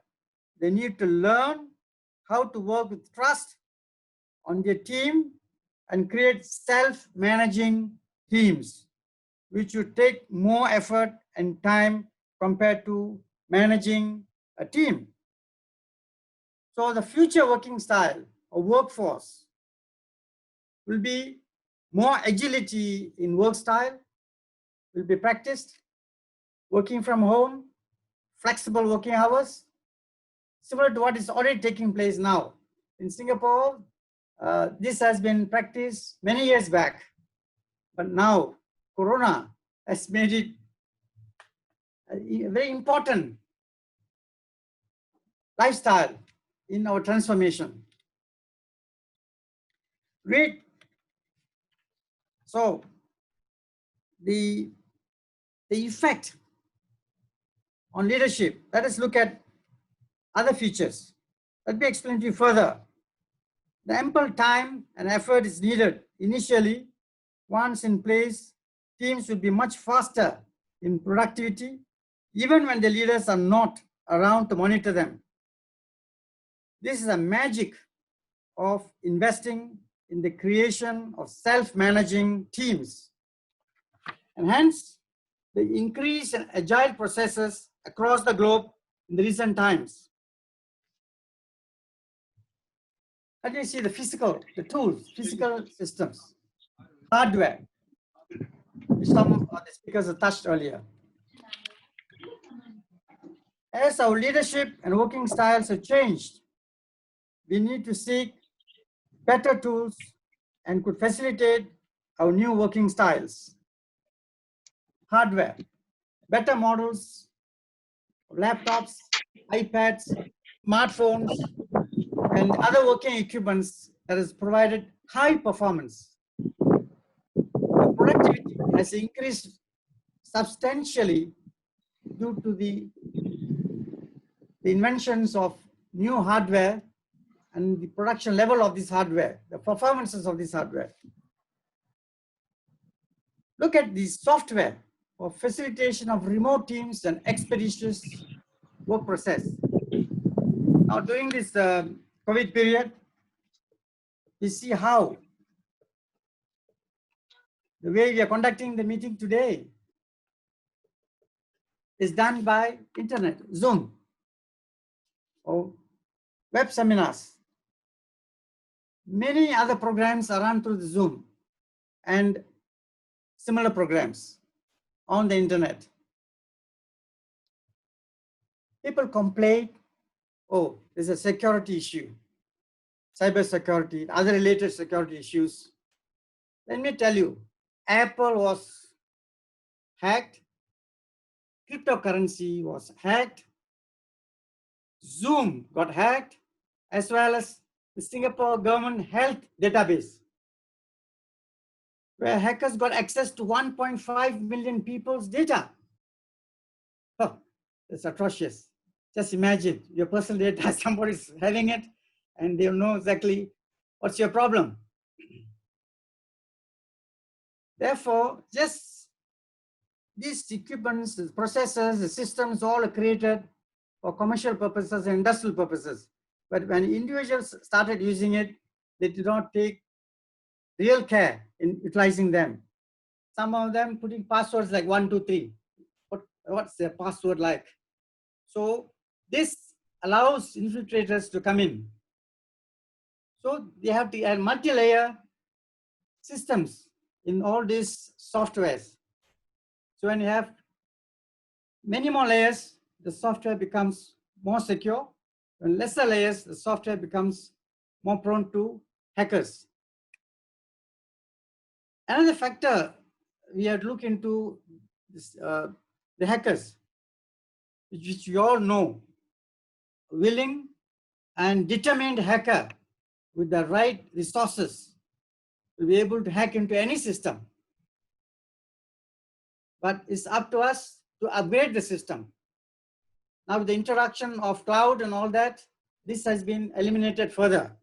they need to learn how to work with trust on their team and create self-managing teams, which would take more effort and time compared to managing a team. So the future working style or workforce will be more agility in work style, will be practiced, working from home, flexible working hours, similar to what is already taking place now. In Singapore, this has been practiced many years back, but now Corona has made it a very important lifestyle in our transformation. Great. So the effect on leadership, let us look at other features. Let me explain to you further. The ample time and effort is needed initially. Once in place, teams will be much faster in productivity, even when the leaders are not around to monitor them. This is a magic of investing in the creation of self-managing teams. And hence, the increase in agile processes across the globe in the recent times. Let me see the tools, physical systems, hardware, which some of the speakers have touched earlier. As our leadership and working styles have changed, we need to seek better tools and could facilitate our new working styles. Hardware, better models, laptops, iPads, smartphones, and other working equipments that has provided high performance. The productivity has increased substantially due to the inventions of new hardware and the production level of this hardware, the performances of this hardware. Look at the software for facilitation of remote teams and expeditious work process. Now, during this COVID period, we see how the way we are conducting the meeting today is done by internet, Zoom, or web seminars. Many other programs are run through the Zoom and similar programs on the internet. People complain, oh, there's a security issue, cyber security, other related security issues. Let me tell you, Apple was hacked, cryptocurrency was hacked, Zoom got hacked, as well as the Singapore government health database, where hackers got access to 1.5 million people's data. Oh, that's atrocious. Just imagine your personal data, somebody's having it, and they'll know exactly what's your problem. Therefore, just these equipments, the processors, the systems, all are created for commercial purposes and industrial purposes. But when individuals started using it, they did not take real care in utilizing them. Some of them putting passwords like 123. What's their password like? So this allows infiltrators to come in. So they have to add multi-layer systems in all these softwares. So when you have many more layers, the software becomes more secure. When lesser layers, the software becomes more prone to hackers. Another factor we have to look into is, the hackers, which you all know. Willing and determined hacker with the right resources will be able to hack into any system. But it's up to us to upgrade the system. Now with the introduction of cloud and all that, this has been eliminated further.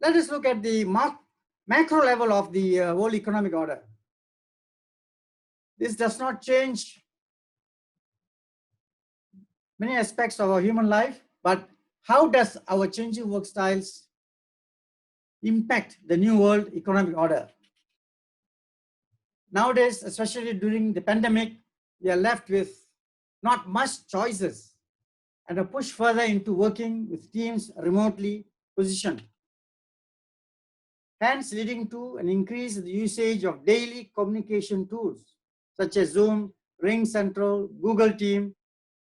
Let us look at the macro level of the world economic order. This does not change many aspects of our human life, but how does our changing work styles impact the new world economic order? Nowadays, especially during the pandemic, we are left with not much choices and are pushed further into working with teams remotely positioned, hence leading to an increase in the usage of daily communication tools such as Zoom, Ring Central, Google Team,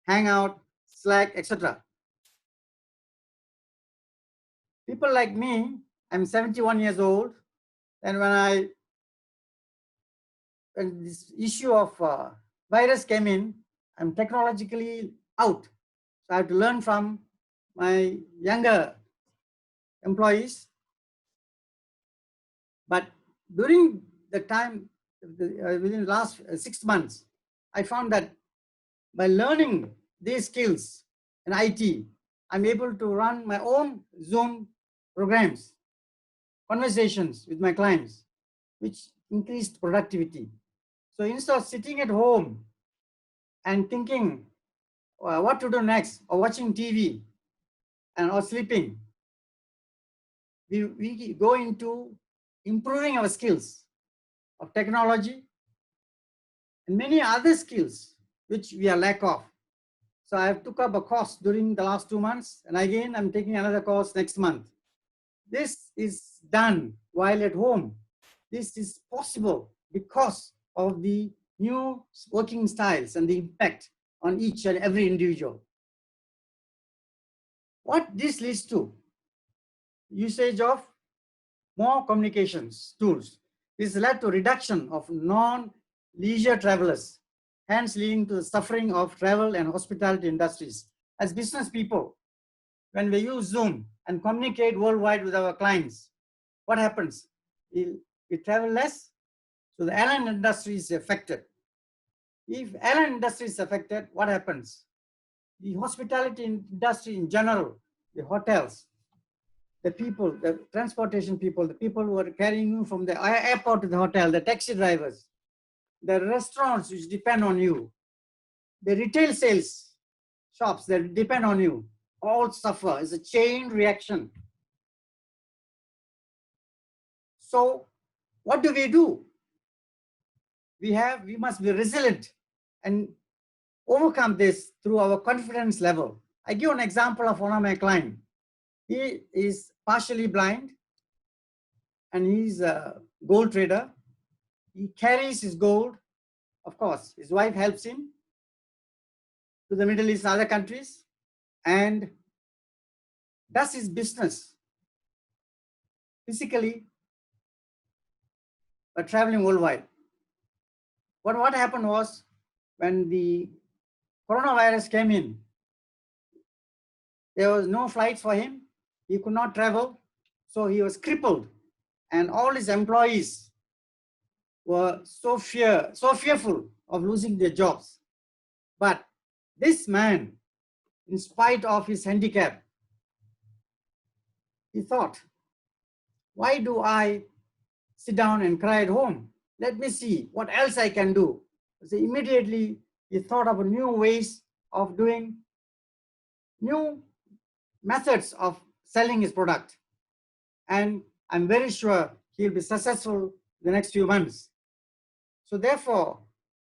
Hangout, Slack, etc. People like me, I'm 71 years old, and when this issue of virus came in, I'm technologically out. So I have to learn from my younger employees. But during the time, within the last 6 months, I found that by learning these skills in IT, I'm able to run my own Zoom programs, conversations with my clients, which increased productivity. So instead of sitting at home and thinking what to do next, or watching TV or sleeping, we go into improving our skills of technology and many other skills which we are lack of. So I have took up a course during the last 2 months, and again I'm taking another course next month. This is done while at home. This is possible because of the new working styles and the impact on each and every individual. What this leads to? Usage of more communications tools. This led to reduction of non-leisure travelers, hence leading to the suffering of travel and hospitality industries. As business people, when we use Zoom and communicate worldwide with our clients, what happens? We travel less, so the airline industry is affected. If airline industry is affected, what happens? The hospitality industry in general, the hotels, the people, the transportation people, the people who are carrying you from the airport to the hotel, the taxi drivers, the restaurants which depend on you, the retail sales shops that depend on you, all suffer. It's a chain reaction. So what do? We must be resilient and overcome this through our confidence level. I give an example of one of my clients. He is partially blind and he's a gold trader. He carries his gold. Of course, his wife helps him to the Middle East and other countries and does his business physically but traveling worldwide. What happened was when the coronavirus came in, There was no flights for him. He could not travel. So he was crippled. And all his employees were so fearful of losing their jobs. But this man, in spite of his handicap, he thought, why do I sit down and cry at home? Let me see what else I can do. So immediately he thought of new ways of doing, new methods of selling his product. And I'm very sure he'll be successful the next few months. So therefore,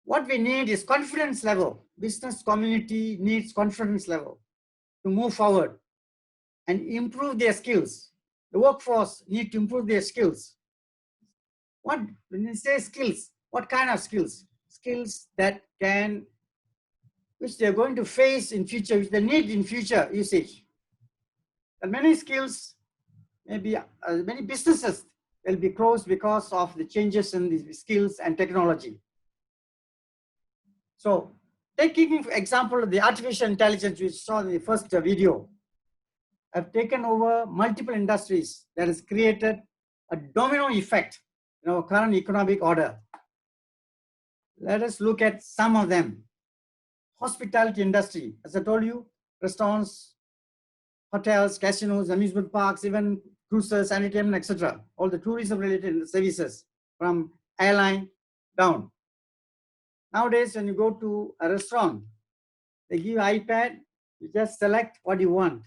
what we need is confidence level. Business community needs confidence level to move forward and improve their skills. The workforce need to improve their skills. When you say skills, what kind of skills? Skills that which they're going to face in future, which they need in future usage. And many skills, maybe many businesses will be closed because of the changes in the skills and technology. So taking example of the artificial intelligence we saw in the first video, have taken over multiple industries that has created a domino effect in our current economic order. Let us look at some of them. Hospitality industry, as I told you, restaurants, hotels, casinos, amusement parks, even cruises, entertainment, etc. All the tourism related services from airline down. Nowadays, when you go to a restaurant, they give you an iPad, you just select what you want.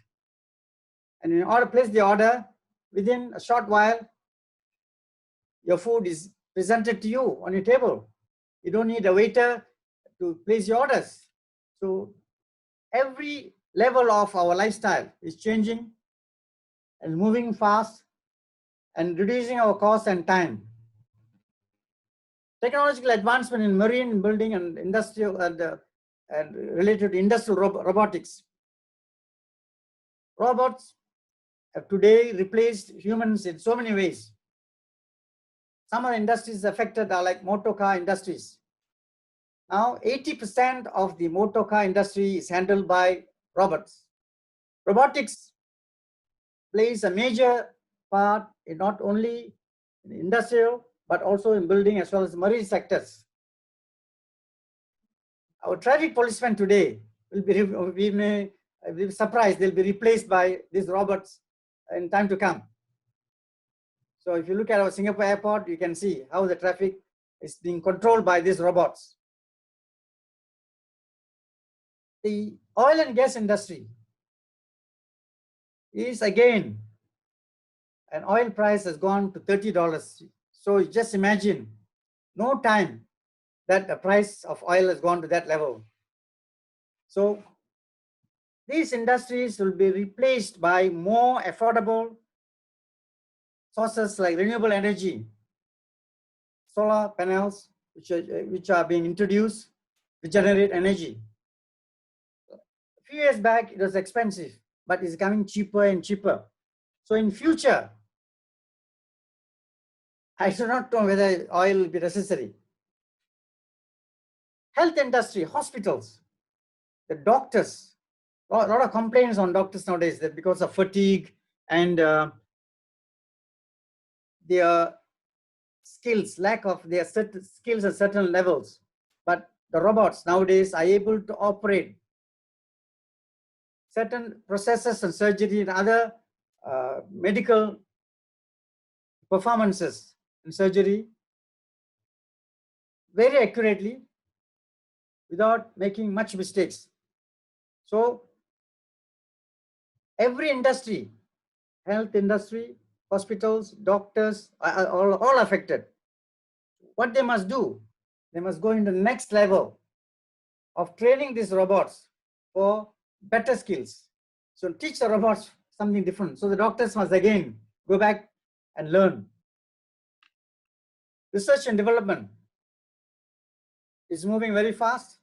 And in order to place the order, within a short while, your food is presented to you on your table. You don't need a waiter to place your orders. So every level of our lifestyle is changing and moving fast and reducing our cost and time. Technological advancement in marine building and industrial and related to industrial robotics. Robots have today replaced humans in so many ways. Some of the industries affected are like motor car industries. Now 80% of the motor car industry is handled by robots. Robotics plays a major part in not only in industrial, but also in building as well as marine sectors. Our traffic policemen today will be, we may be surprised, they'll be replaced by these robots in time to come. So if you look at our Singapore airport, you can see how the traffic is being controlled by these robots. The oil and gas industry is again, an oil price has gone to $30. So just imagine, no time that the price of oil has gone to that level. So these industries will be replaced by more affordable sources like renewable energy, solar panels, which are being introduced to generate energy. A few years back, it was expensive, but it's becoming cheaper and cheaper. So in future, I do not know whether oil will be necessary. Health industry, hospitals, the doctors, a lot of complaints on doctors nowadays that because of fatigue and their skills, lack of their certain skills at certain levels. But the robots nowadays are able to operate certain processes and surgery and other medical performances in surgery very accurately without making much mistakes. So every industry, health industry, hospitals, doctors are all affected. What they must do, they must go into the next level of training these robots for better skills. So teach the robots something different. So the doctors must again go back and learn. Research and development is moving very fast.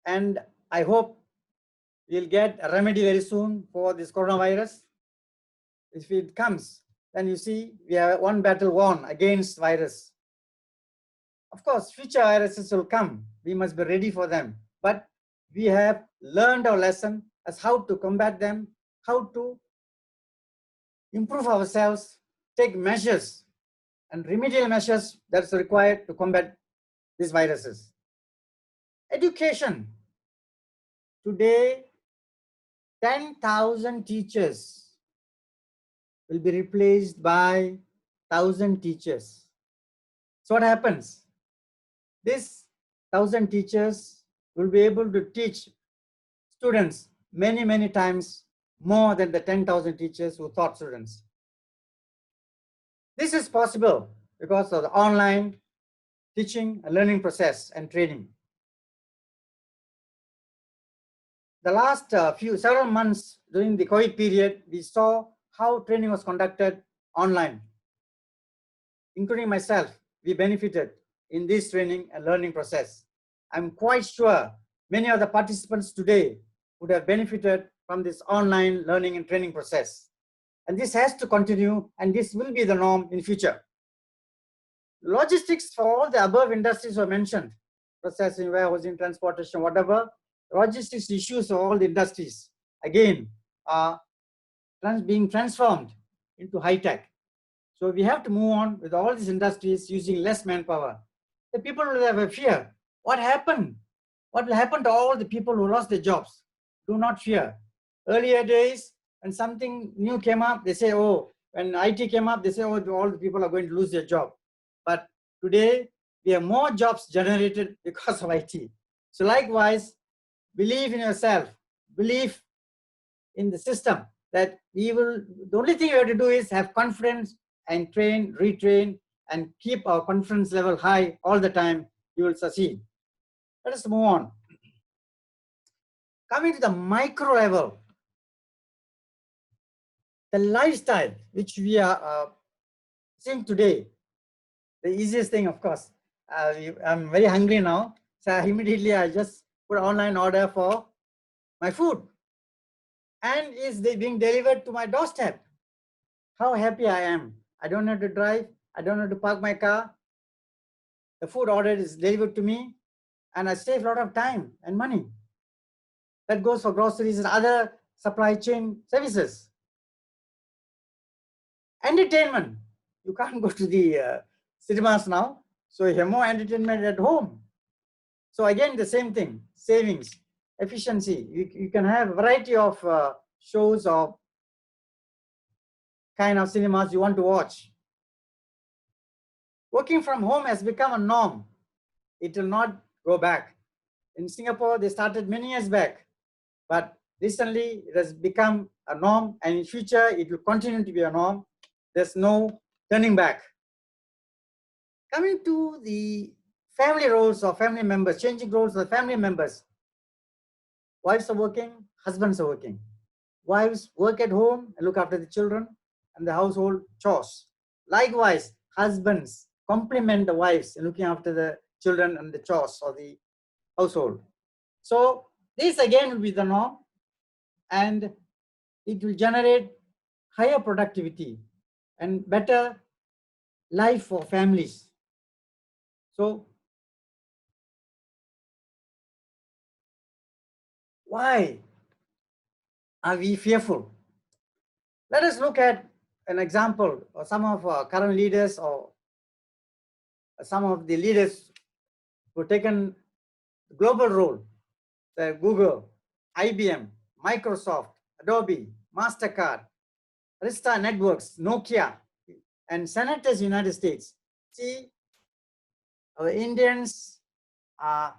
And I hope we'll get a remedy very soon for this coronavirus. If it comes, then you see we have one battle won against virus. Of course, future viruses will come. We must be ready for them. But we have learned our lesson as how to combat them, how to improve ourselves, take measures and remedial measures that's required to combat these viruses. Education. Today, 10,000 teachers will be replaced by 1,000 teachers. So what happens? This 1,000 teachers will be able to teach students many, many times more than the 10,000 teachers who taught students. This is possible because of the online teaching and learning process and training. The last several months during the COVID period, we saw how training was conducted online. Including myself, we benefited in this training and learning process. I'm quite sure many of the participants today would have benefited from this online learning and training process. And this has to continue, and this will be the norm in future. Logistics for all the above industries were mentioned, processing, warehousing, transportation, whatever. Logistics issues of all the industries, again, are being transformed into high tech. So we have to move on with all these industries using less manpower. The people will have a fear. What happened? What will happen to all the people who lost their jobs? Do not fear. Earlier days, when something new came up, they say, oh, when IT came up, they say, oh, all the people are going to lose their job. But today, we have more jobs generated because of IT. So likewise, believe in yourself, believe in the system that we will, the only thing you have to do is have confidence and train, retrain, and keep our confidence level high all the time. You will succeed. Let us move on. Coming to the micro level, the lifestyle which we are seeing today, the easiest thing, of course, I'm very hungry now, so immediately I just put online order for my food, and it's being delivered to my doorstep. How happy I am. I don't have to drive, I don't have to park my car. The food order is delivered to me, and I save a lot of time and money. That goes for groceries and other supply chain services. Entertainment. You can't go to the cinemas now, so you have more entertainment at home. So again, the same thing, savings, efficiency. You can have a variety of shows or kind of cinemas you want to watch. Working from home has become a norm. It will not go back. In Singapore, they started many years back, but recently it has become a norm, and in future it will continue to be a norm. There's no turning back. Coming to the family roles of family members, changing roles of family members. Wives are working, husbands are working. Wives work at home and look after the children and the household chores. Likewise, husbands complement the wives in looking after the children and the chores of the household. So this again will be the norm, and it will generate higher productivity and better life for families. So why are we fearful? Let us look at an example of some of our current leaders or some of the leaders who have taken global role. Google, IBM, Microsoft, Adobe, MasterCard, Arista Networks, Nokia, and senators in the United States. See, our Indians are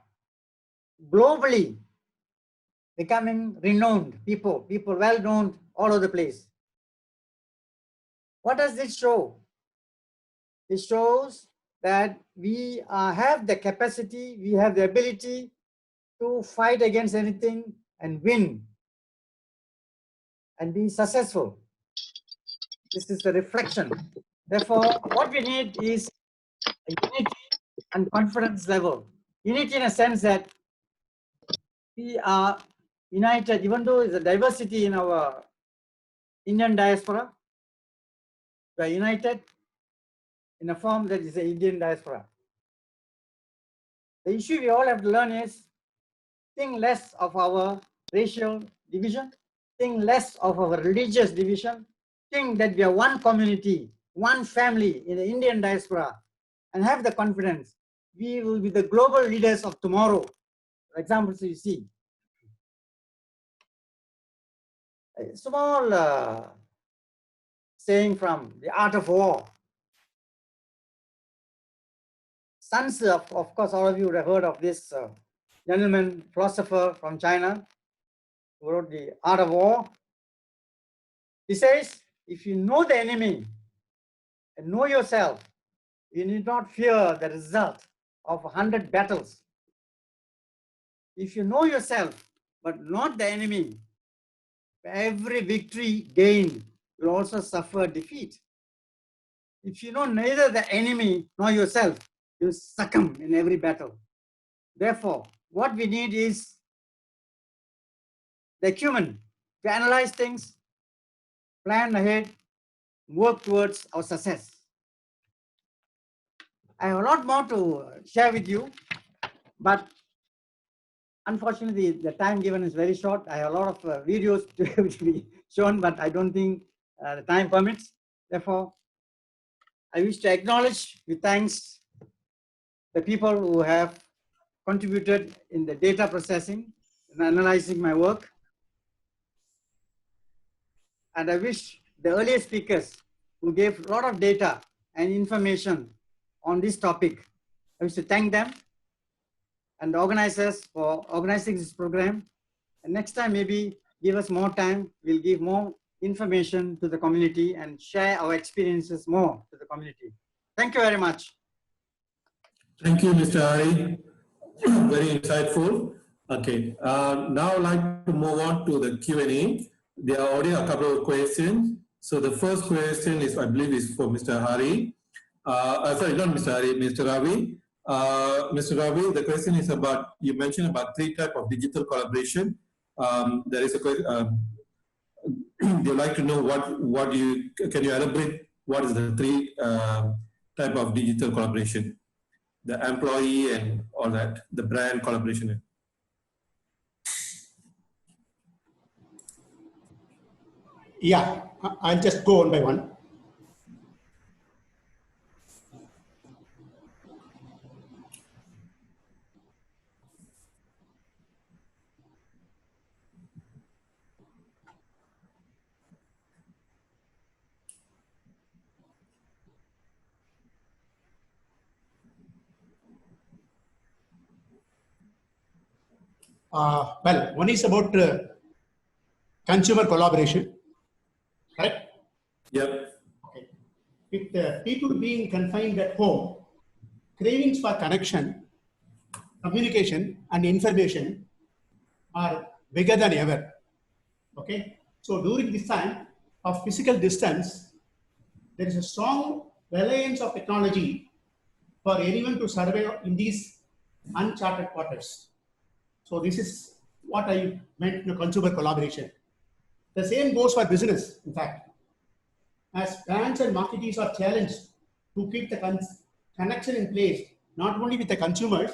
globally becoming renowned people well known all over the place. What does this show? It shows that we have the capacity, we have the ability to fight against anything and win and be successful. This is the reflection. Therefore, what we need is a unity and confidence level. Unity in a sense that we are united, even though there's a diversity in our Indian diaspora, we are united in a form that is the Indian diaspora. The issue we all have to learn is think less of our racial division, think less of our religious division, think that we are one community, one family in the Indian diaspora, and have the confidence we will be the global leaders of tomorrow. Examples you see. A small saying from The Art of War. Sun Tzu, of course, all of you would have heard of this gentleman, philosopher from China, who wrote The Art of War. He says, if you know the enemy and know yourself, you need not fear the result of 100 battles. If you know yourself, but not the enemy, every victory gained will also suffer defeat. If you know neither the enemy nor yourself, you succumb in every battle. Therefore, what we need is the acumen to analyze things, plan ahead, work towards our success. I have a lot more to share with you, but unfortunately, the time given is very short. I have a lot of videos to be shown, but I don't think the time permits. Therefore, I wish to acknowledge with thanks the people who have contributed in the data processing and analyzing my work. And I wish the earlier speakers who gave a lot of data and information on this topic, I wish to thank them and the organizers for organizing this program. And next time, maybe give us more time, we'll give more information to the community and share our experiences more to the community. Thank you very much. Thank you, Mr. Hari. Very insightful. Okay, now I'd like to move on to the Q&A. There are already a couple of questions. So the first question is, I believe, is for Mr. Hari. Sorry, not Mr. Hari, Mr. Ravi. Mr. Ravi, the question is about, you mentioned about 3 types of digital collaboration. There is a question, you'd like to know can you elaborate what is the 3 type of digital collaboration? The employee and all that, the brand collaboration. Yeah, I'll just go one by one. Well, one is about consumer collaboration, right? Yep. Okay. With people being confined at home, cravings for connection, communication, and information are bigger than ever. Okay. So during this time of physical distance, there is a strong reliance of technology for anyone to survive in these uncharted waters. So this is what I meant in consumer collaboration. The same goes for business, in fact. As brands and marketeers are challenged to keep the connection in place, not only with the consumers,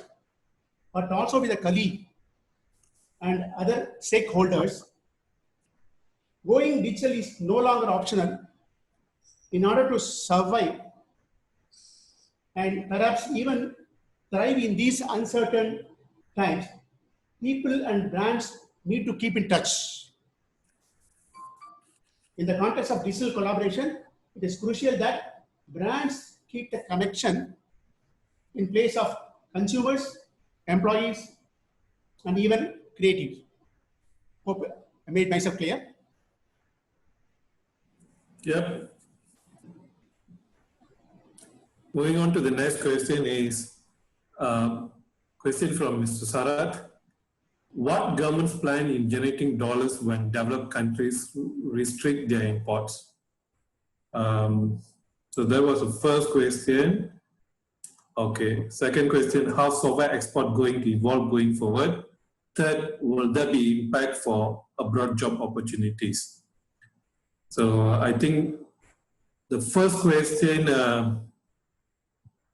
but also with the colleague and other stakeholders, going digital is no longer optional in order to survive and perhaps even thrive in these uncertain times. People and brands need to keep in touch. In the context of digital collaboration, it is crucial that brands keep the connection in place of consumers, employees, and even creatives. Hope I made myself clear. Yep. Moving on to the next question is question from Mr. Sarat. What governments plan in generating dollars when developed countries restrict their imports? So that was the first question. Okay, second question, how software export going to evolve going forward? Third, will there be impact for abroad job opportunities? So I think the first question,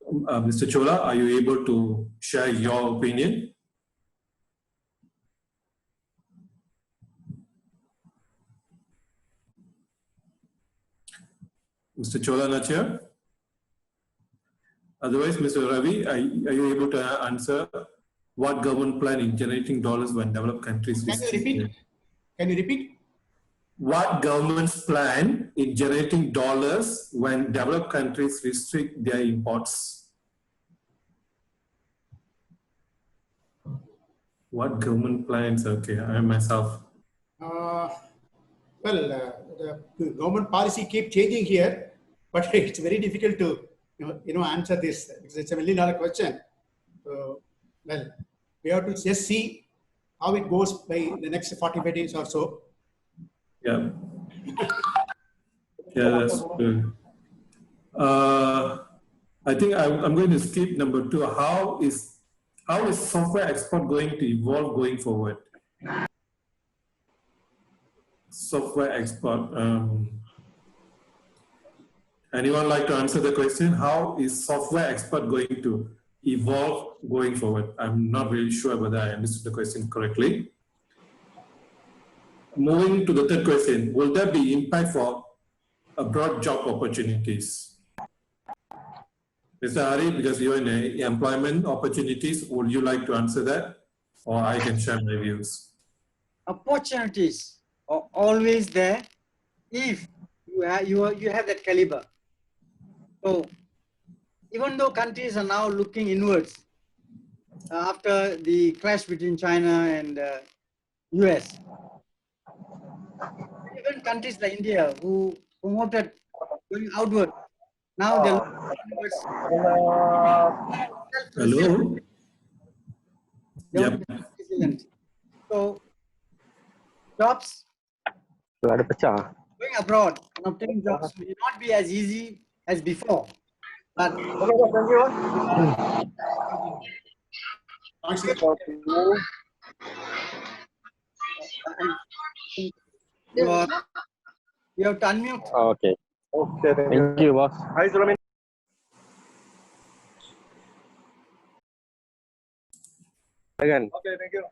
Mr. Chola, are you able to share your opinion? Mr. Chola not here? Otherwise, Mr. Ravi, are you able to answer what government plan in generating dollars when developed countries Can you restrict repeat? Can you repeat? what government's plan in generating dollars when developed countries restrict their imports? What government plans? Okay, I myself. The government policy keep changing here, but it's very difficult to answer this because it's a $1 million question. So, well, we have to just see how it goes by the next 45 days or so. Yeah. Yeah, that's good. I think I'm going to skip number 2. How is software export going to evolve going forward? Software export. Anyone like to answer the question? How is software export going to evolve going forward? I'm not really sure whether I understood the question correctly. Moving to the third question, will there be impact for abroad job opportunities? Mr. Hari, because you're in employment opportunities, would you like to answer that? Or I can share my views. Opportunities are always there if you have that caliber. So even though countries are now looking inwards after the clash between China and US, even countries like India who promoted going outward, now they're looking inwards. Hello? Yep. So jobs going abroad and obtaining jobs may not be as easy as before. But you have to unmute. Okay. Okay. Thank you, boss. Hi, Sulamin. Again. Okay, thank you.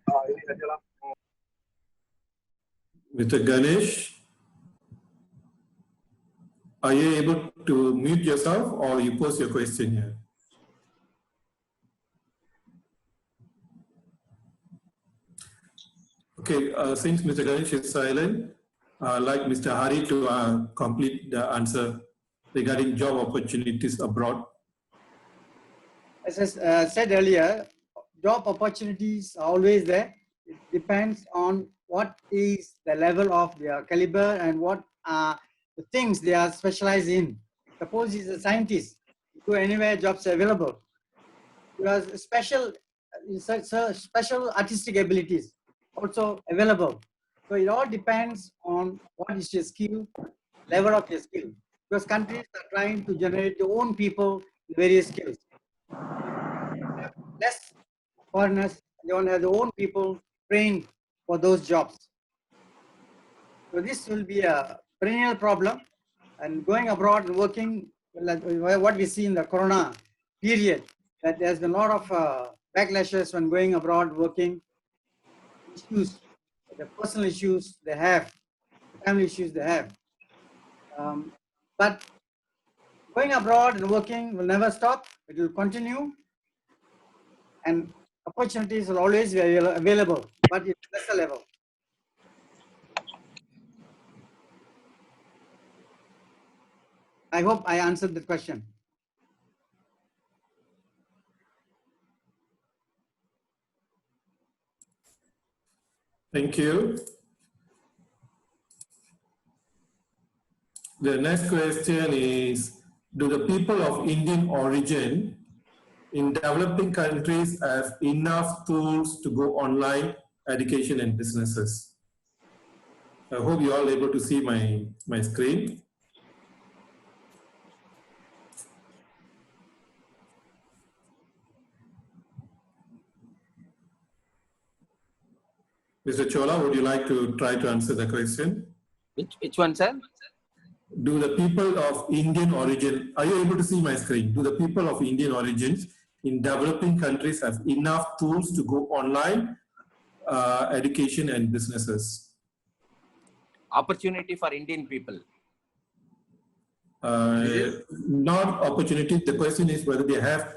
Mr. Ganesh, are you able to mute yourself or you post your question here? Okay, since Mr. Ganesh is silent, I'd like Mr. Hari to complete the answer regarding job opportunities abroad. As I said earlier, job opportunities are always there. It depends on what is the level of their caliber and what are the things they are specialized in. Suppose he's a scientist, go anywhere, jobs are available. Because special artistic abilities also available. So it all depends on what is your skill, level of your skill. Because countries are trying to generate their own people with various skills. Less foreigners, they want to have their own people trained for those jobs. So this will be a perennial problem, and going abroad and working, like what we see in the Corona period, that there's been a lot of backlashes when going abroad, working, issues, the personal issues they have, the family issues they have. But going abroad and working will never stop, it will continue, and opportunities will always be available, but at a lesser level. I hope I answered the question. Thank you. The next question is, do the people of Indian origin in developing countries have enough tools to go online, education and businesses? I hope you're all able to see my screen. Mr. Chola, would you like to try to answer the question? Which one, sir? Do the people of Indian origin, are you able to see my screen? Do the people of Indian origins in developing countries have enough tools to go online, education and businesses? Opportunity for Indian people. Not opportunity. The question is whether they have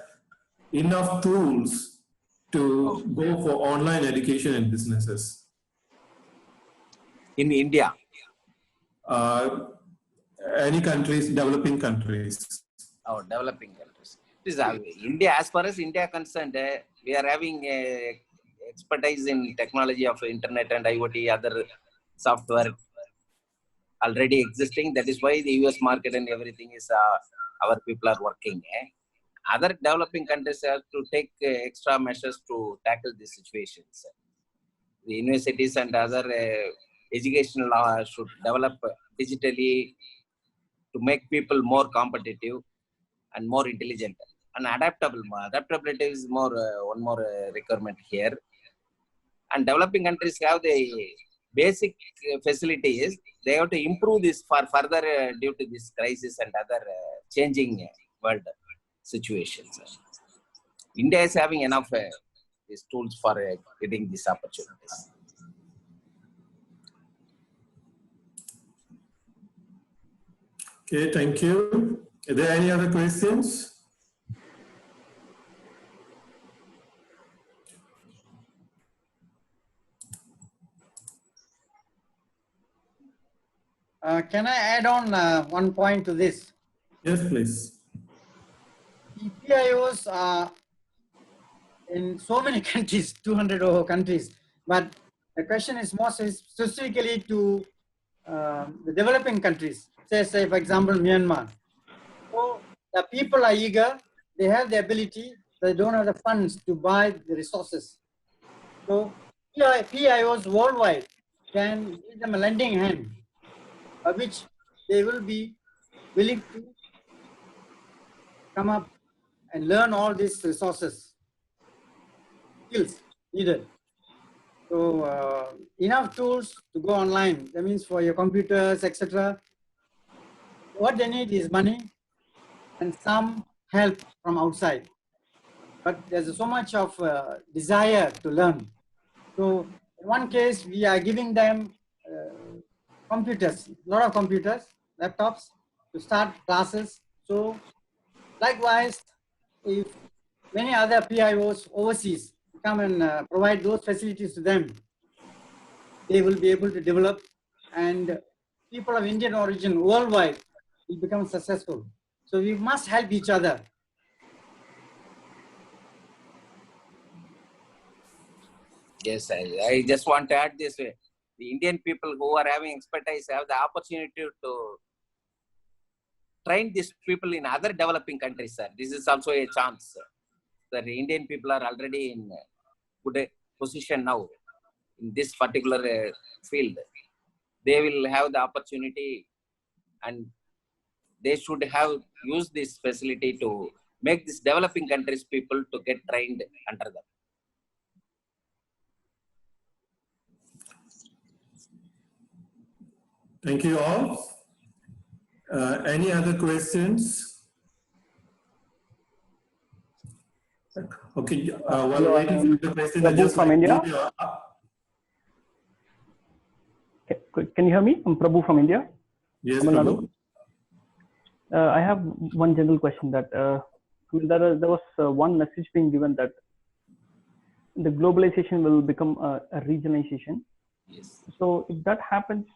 enough tools to go for online education and businesses. In India? Any countries, developing countries. Oh, developing countries. India, as far as India concerned, we are having expertise in technology of internet and IoT, other software already existing. That is why the US market and everything is our people are working. Other developing countries have to take extra measures to tackle these situations. The universities and other educational should develop digitally to make people more competitive and more intelligent and adaptable. Adaptability is more one more requirement here. And developing countries have the basic facilities. They have to improve this for further due to this crisis and other changing world situations. India is having enough these tools for getting these opportunities. Okay, thank you. Are there any other questions? Can I add on one point to this? Yes, please. The PIOs are in so many countries, 200 over countries, but the question is more specifically to the developing countries. Say for example, Myanmar. So the people are eager, they have the ability, they don't have the funds to buy the resources. So PIOs worldwide can give them a lending hand, by which they will be willing to come up and learn all these resources, skills needed. So enough tools to go online. That means for your computers, etc. What they need is money and some help from outside. But there's so much of desire to learn. So in one case, we are giving them computers, a lot of computers, laptops to start classes. So likewise, if many other PIOs overseas come and provide those facilities to them, they will be able to develop, and people of Indian origin worldwide will become successful. So we must help each other. Yes, I just want to add this way. The Indian people who are having expertise have the opportunity to train these people in other developing countries, sir. This is also a chance, sir. The Indian people are already in good position now in this particular field. They will have the opportunity and they should have used this facility to make these developing countries people to get trained under them. Thank you all. Any other questions? Okay, while waiting for the question, I just from India. Can you hear me? I'm Prabhu from India. Yes, Tamil Prabhu. Nadu. I have one general question that there was one message being given that the globalization will become a regionalization. Yes. So if that happens,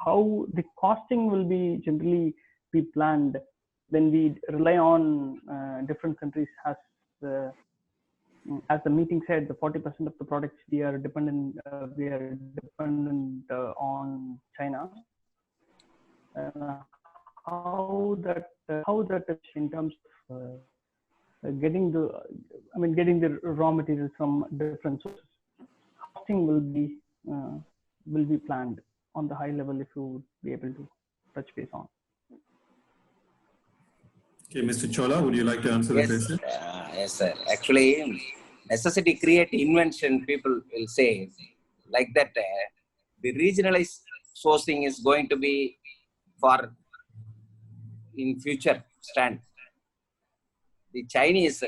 how the costing will be generally be planned when we rely on different countries as the meeting said, the 40% of the products we are dependent on China. How that is in terms of getting the raw materials from different sources. Costing will be planned on the high level if you would be able to touch base on. Okay, Mr. Chola, would you like to answer the question? Yes, sir. Actually, necessity create invention, people will say. Like that, the regionalized sourcing is going to be for in future stand. The Chinese,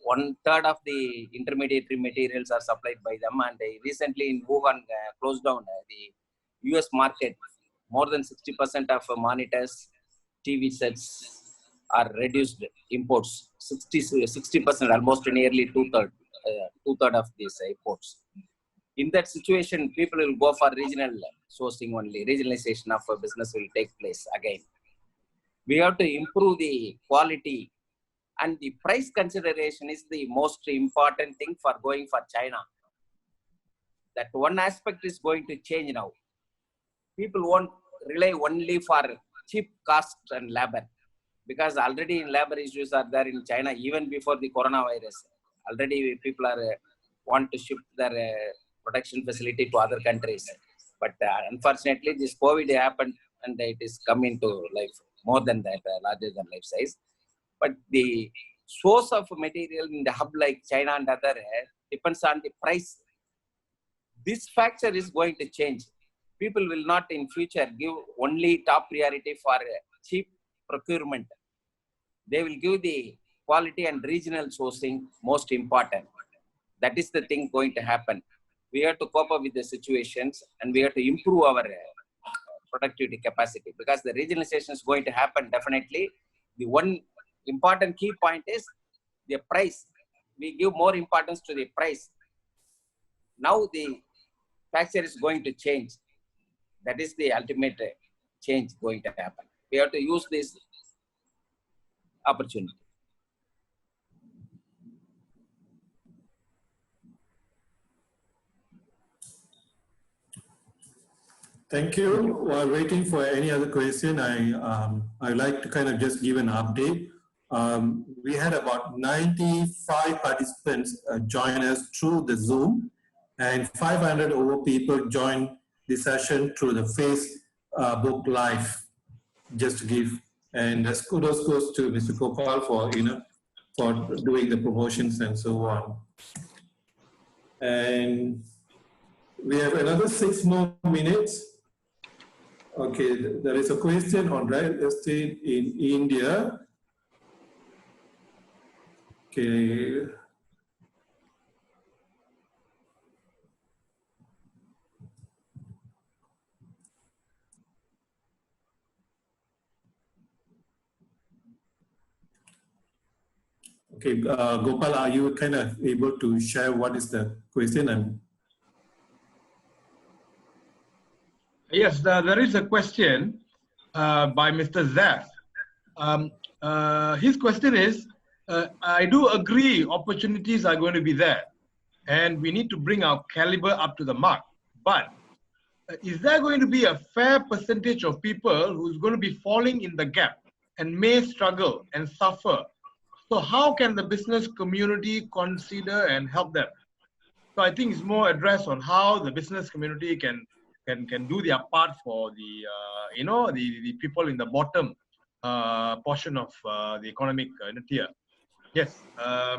1/3 of the intermediary materials are supplied by them, and recently in Wuhan closed down the US market more than 60% of monitors, TV sets are reduced imports. 60%, almost nearly two-third of these imports. In that situation, people will go for regional sourcing only. Regionalization of a business will take place again. We have to improve the quality, and the price consideration is the most important thing for going for China. That one aspect is going to change now. People won't rely only for cheap cost and labor, because already labor issues are there in China even before the coronavirus. Already people are want to shift their production facility to other countries. But unfortunately, this COVID happened and it is come into life more than that, larger than life size. But the source of material in the hub like China and other depends on the price. This factor is going to change. People will not in future give only top priority for cheap procurement. They will give the quality and regional sourcing most important. That is the thing going to happen. We have to cope up with the situations and we have to improve our productivity capacity, because the regionalization is going to happen definitely. The one important key point is the price. We give more importance to the price. Now the factor is going to change. That is the ultimate change going to happen. We have to use this opportunity. Thank you. While waiting for any other question, I'd like to kind of just give an update. We had about 95 participants join us through the Zoom, and 500 over people joined the session through the Facebook Live, just to give. And kudos goes to Mr. Gopal for, for doing the promotions and so on. And we have another 6 more minutes. Okay, there is a question on real estate in India. Okay. Okay, Gopal, are you kind of able to share what is the question? Yes, there is a question by Mr. Zaf. His question is, I do agree opportunities are going to be there and we need to bring our caliber up to the mark. But is there going to be a fair percentage of people who's going to be falling in the gap and may struggle and suffer? So how can the business community consider and help them? So I think it's more addressed on how the business community can do their part for the the people in the bottom portion of the economic tier. Yes,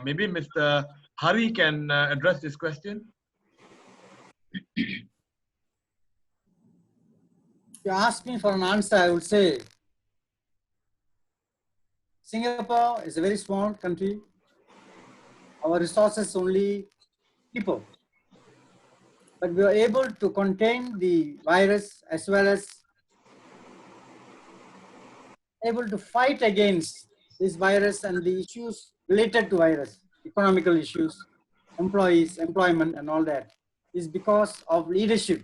maybe Mr. Hari can address this question. If you ask me for an answer, I would say Singapore is a very small country. Our resources only people. But we are able to contain the virus as well as able to fight against this virus and the issues related to virus, economical issues, employees, employment and all that is because of leadership.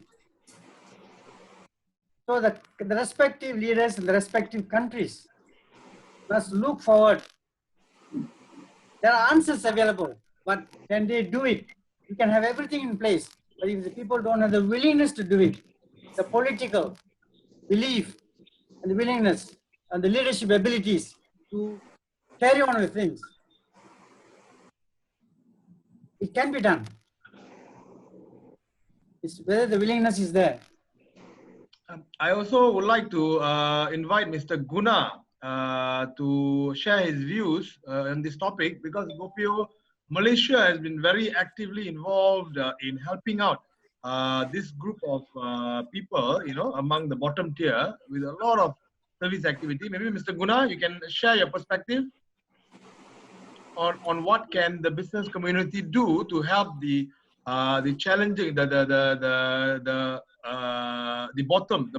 So the respective leaders in the respective countries must look forward. There are answers available, but can they do it? You can have everything in place, but if the people don't have the willingness to do it, the political belief and the willingness and the leadership abilities to carry on with things, it can be done. It's whether the willingness is there. I also would like to invite Mr. Guna to share his views on this topic, because Gopio, Malaysia has been very actively involved in helping out this group of people, among the bottom tier with a lot of service activity. Maybe Mr. Guna, you can share your perspective on what can the business community do to help the challenging, the the bottom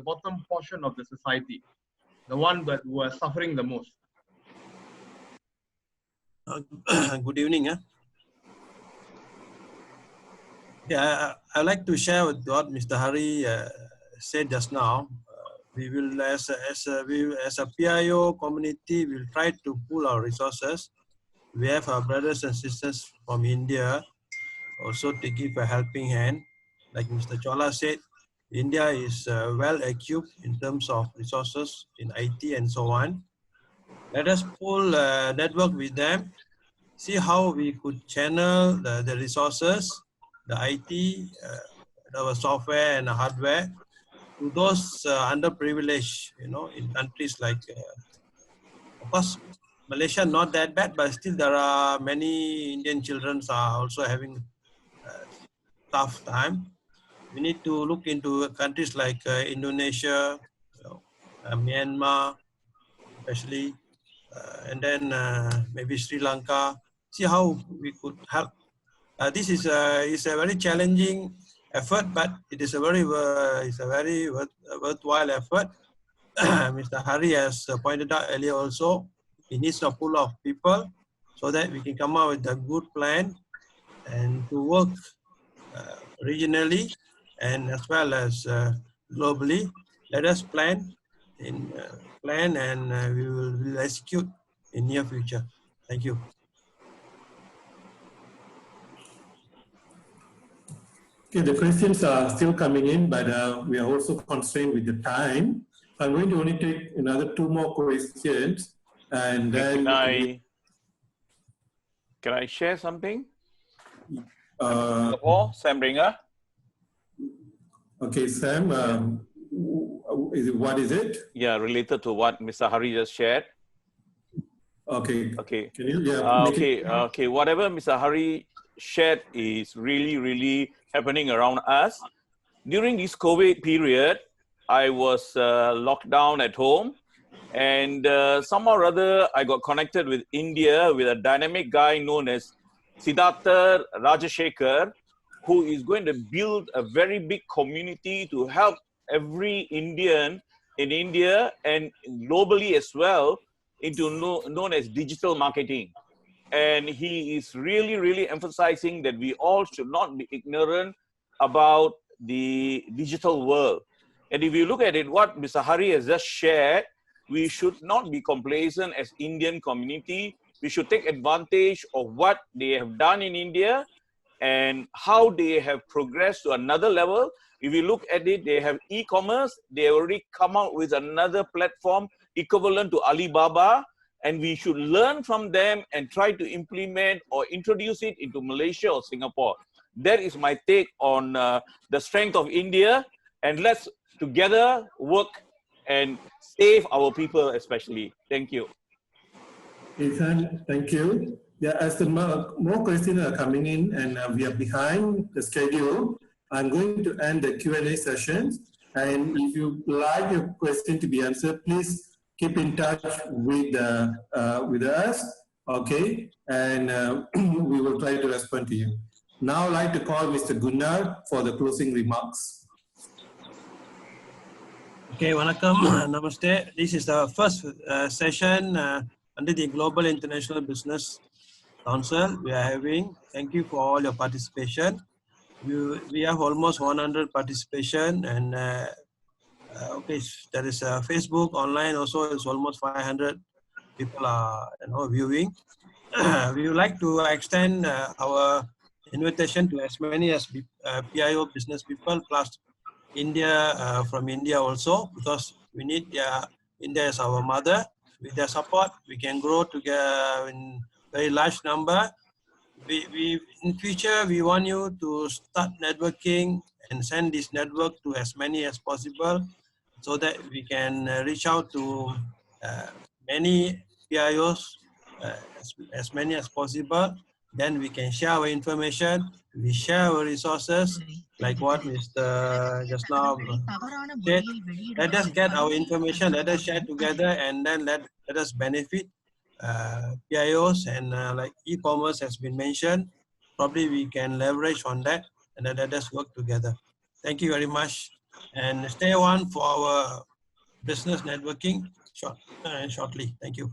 portion of the society, the one that were suffering the most. Good evening. Yeah, I'd like to share with what Mr. Hari said just now. We will, as a PIO community, we'll try to pool our resources. We have our brothers and sisters from India also to give a helping hand. Like Mr. Chola said, India is well equipped in terms of resources in IT and so on. Let us pool network with them, see how we could channel the resources, the IT, our software and hardware to those underprivileged, in countries like, of course, Malaysia not that bad, but still there are many Indian children are also having tough time. We need to look into countries like Indonesia, Myanmar, especially, and then maybe Sri Lanka. See how we could help. This is a very challenging effort, but it is a very worthwhile effort. Mr. Hari has pointed out earlier also, it needs a pool of people so that we can come up with a good plan and to work regionally and as well as globally. Let us plan and we will execute in near future. Thank you. Okay, the questions are still coming in, but we are also constrained with the time. I'm going to only take another 2 more questions, and then Can I share something? Sam Ringer. Okay, Sam, what is it? Yeah, related to what Mr. Hari just shared. Okay. Okay. Can you, okay. Whatever Mr. Hari shared is really happening around us. During this COVID period, I was locked down at home, and somehow or other I got connected with India with a dynamic guy known as Siddhartha Rajashekar, who is going to build a very big community to help every Indian in India and globally as well into known as digital marketing. And he is really emphasizing that we all should not be ignorant about the digital world. And if you look at it, what Mr. Hari has just shared, we should not be complacent as Indian community. We should take advantage of what they have done in India and how they have progressed to another level. If you look at it, they have e-commerce. They already come out with another platform equivalent to Alibaba, and we should learn from them and try to implement or introduce it into Malaysia or Singapore. That is my take on the strength of India, and let's together work and save our people especially. Thank you. Ethan, thank you. Yeah, as the more questions are coming in and we are behind the schedule, I'm going to end the Q&A sessions. And if you like your question to be answered, please keep in touch with us, okay? And we will try to respond to you. Now I'd like to call Mr. Gunnar for the closing remarks. Okay, welcome. Namaste. This is the first session under the Global International Business Council we are having. Thank you for all your participation. We have almost 100 participation, and okay, there is Facebook online also. It's almost 500 people are viewing. We would like to extend our invitation to as many as PIO business people plus India from India also, because we need India as our mother. With their support, we can grow together in very large number. In future, we want you to start networking and send this network to as many as possible, so that we can reach out to many PIOs, as many as possible. Then we can share our information, we share our resources, like what Mr. just now said. Let us get our information, let us share together, and then let us benefit PIOs, and like e-commerce has been mentioned, probably we can leverage on that, and then let us work together. Thank you very much. And stay on for our business networking shortly. Thank you.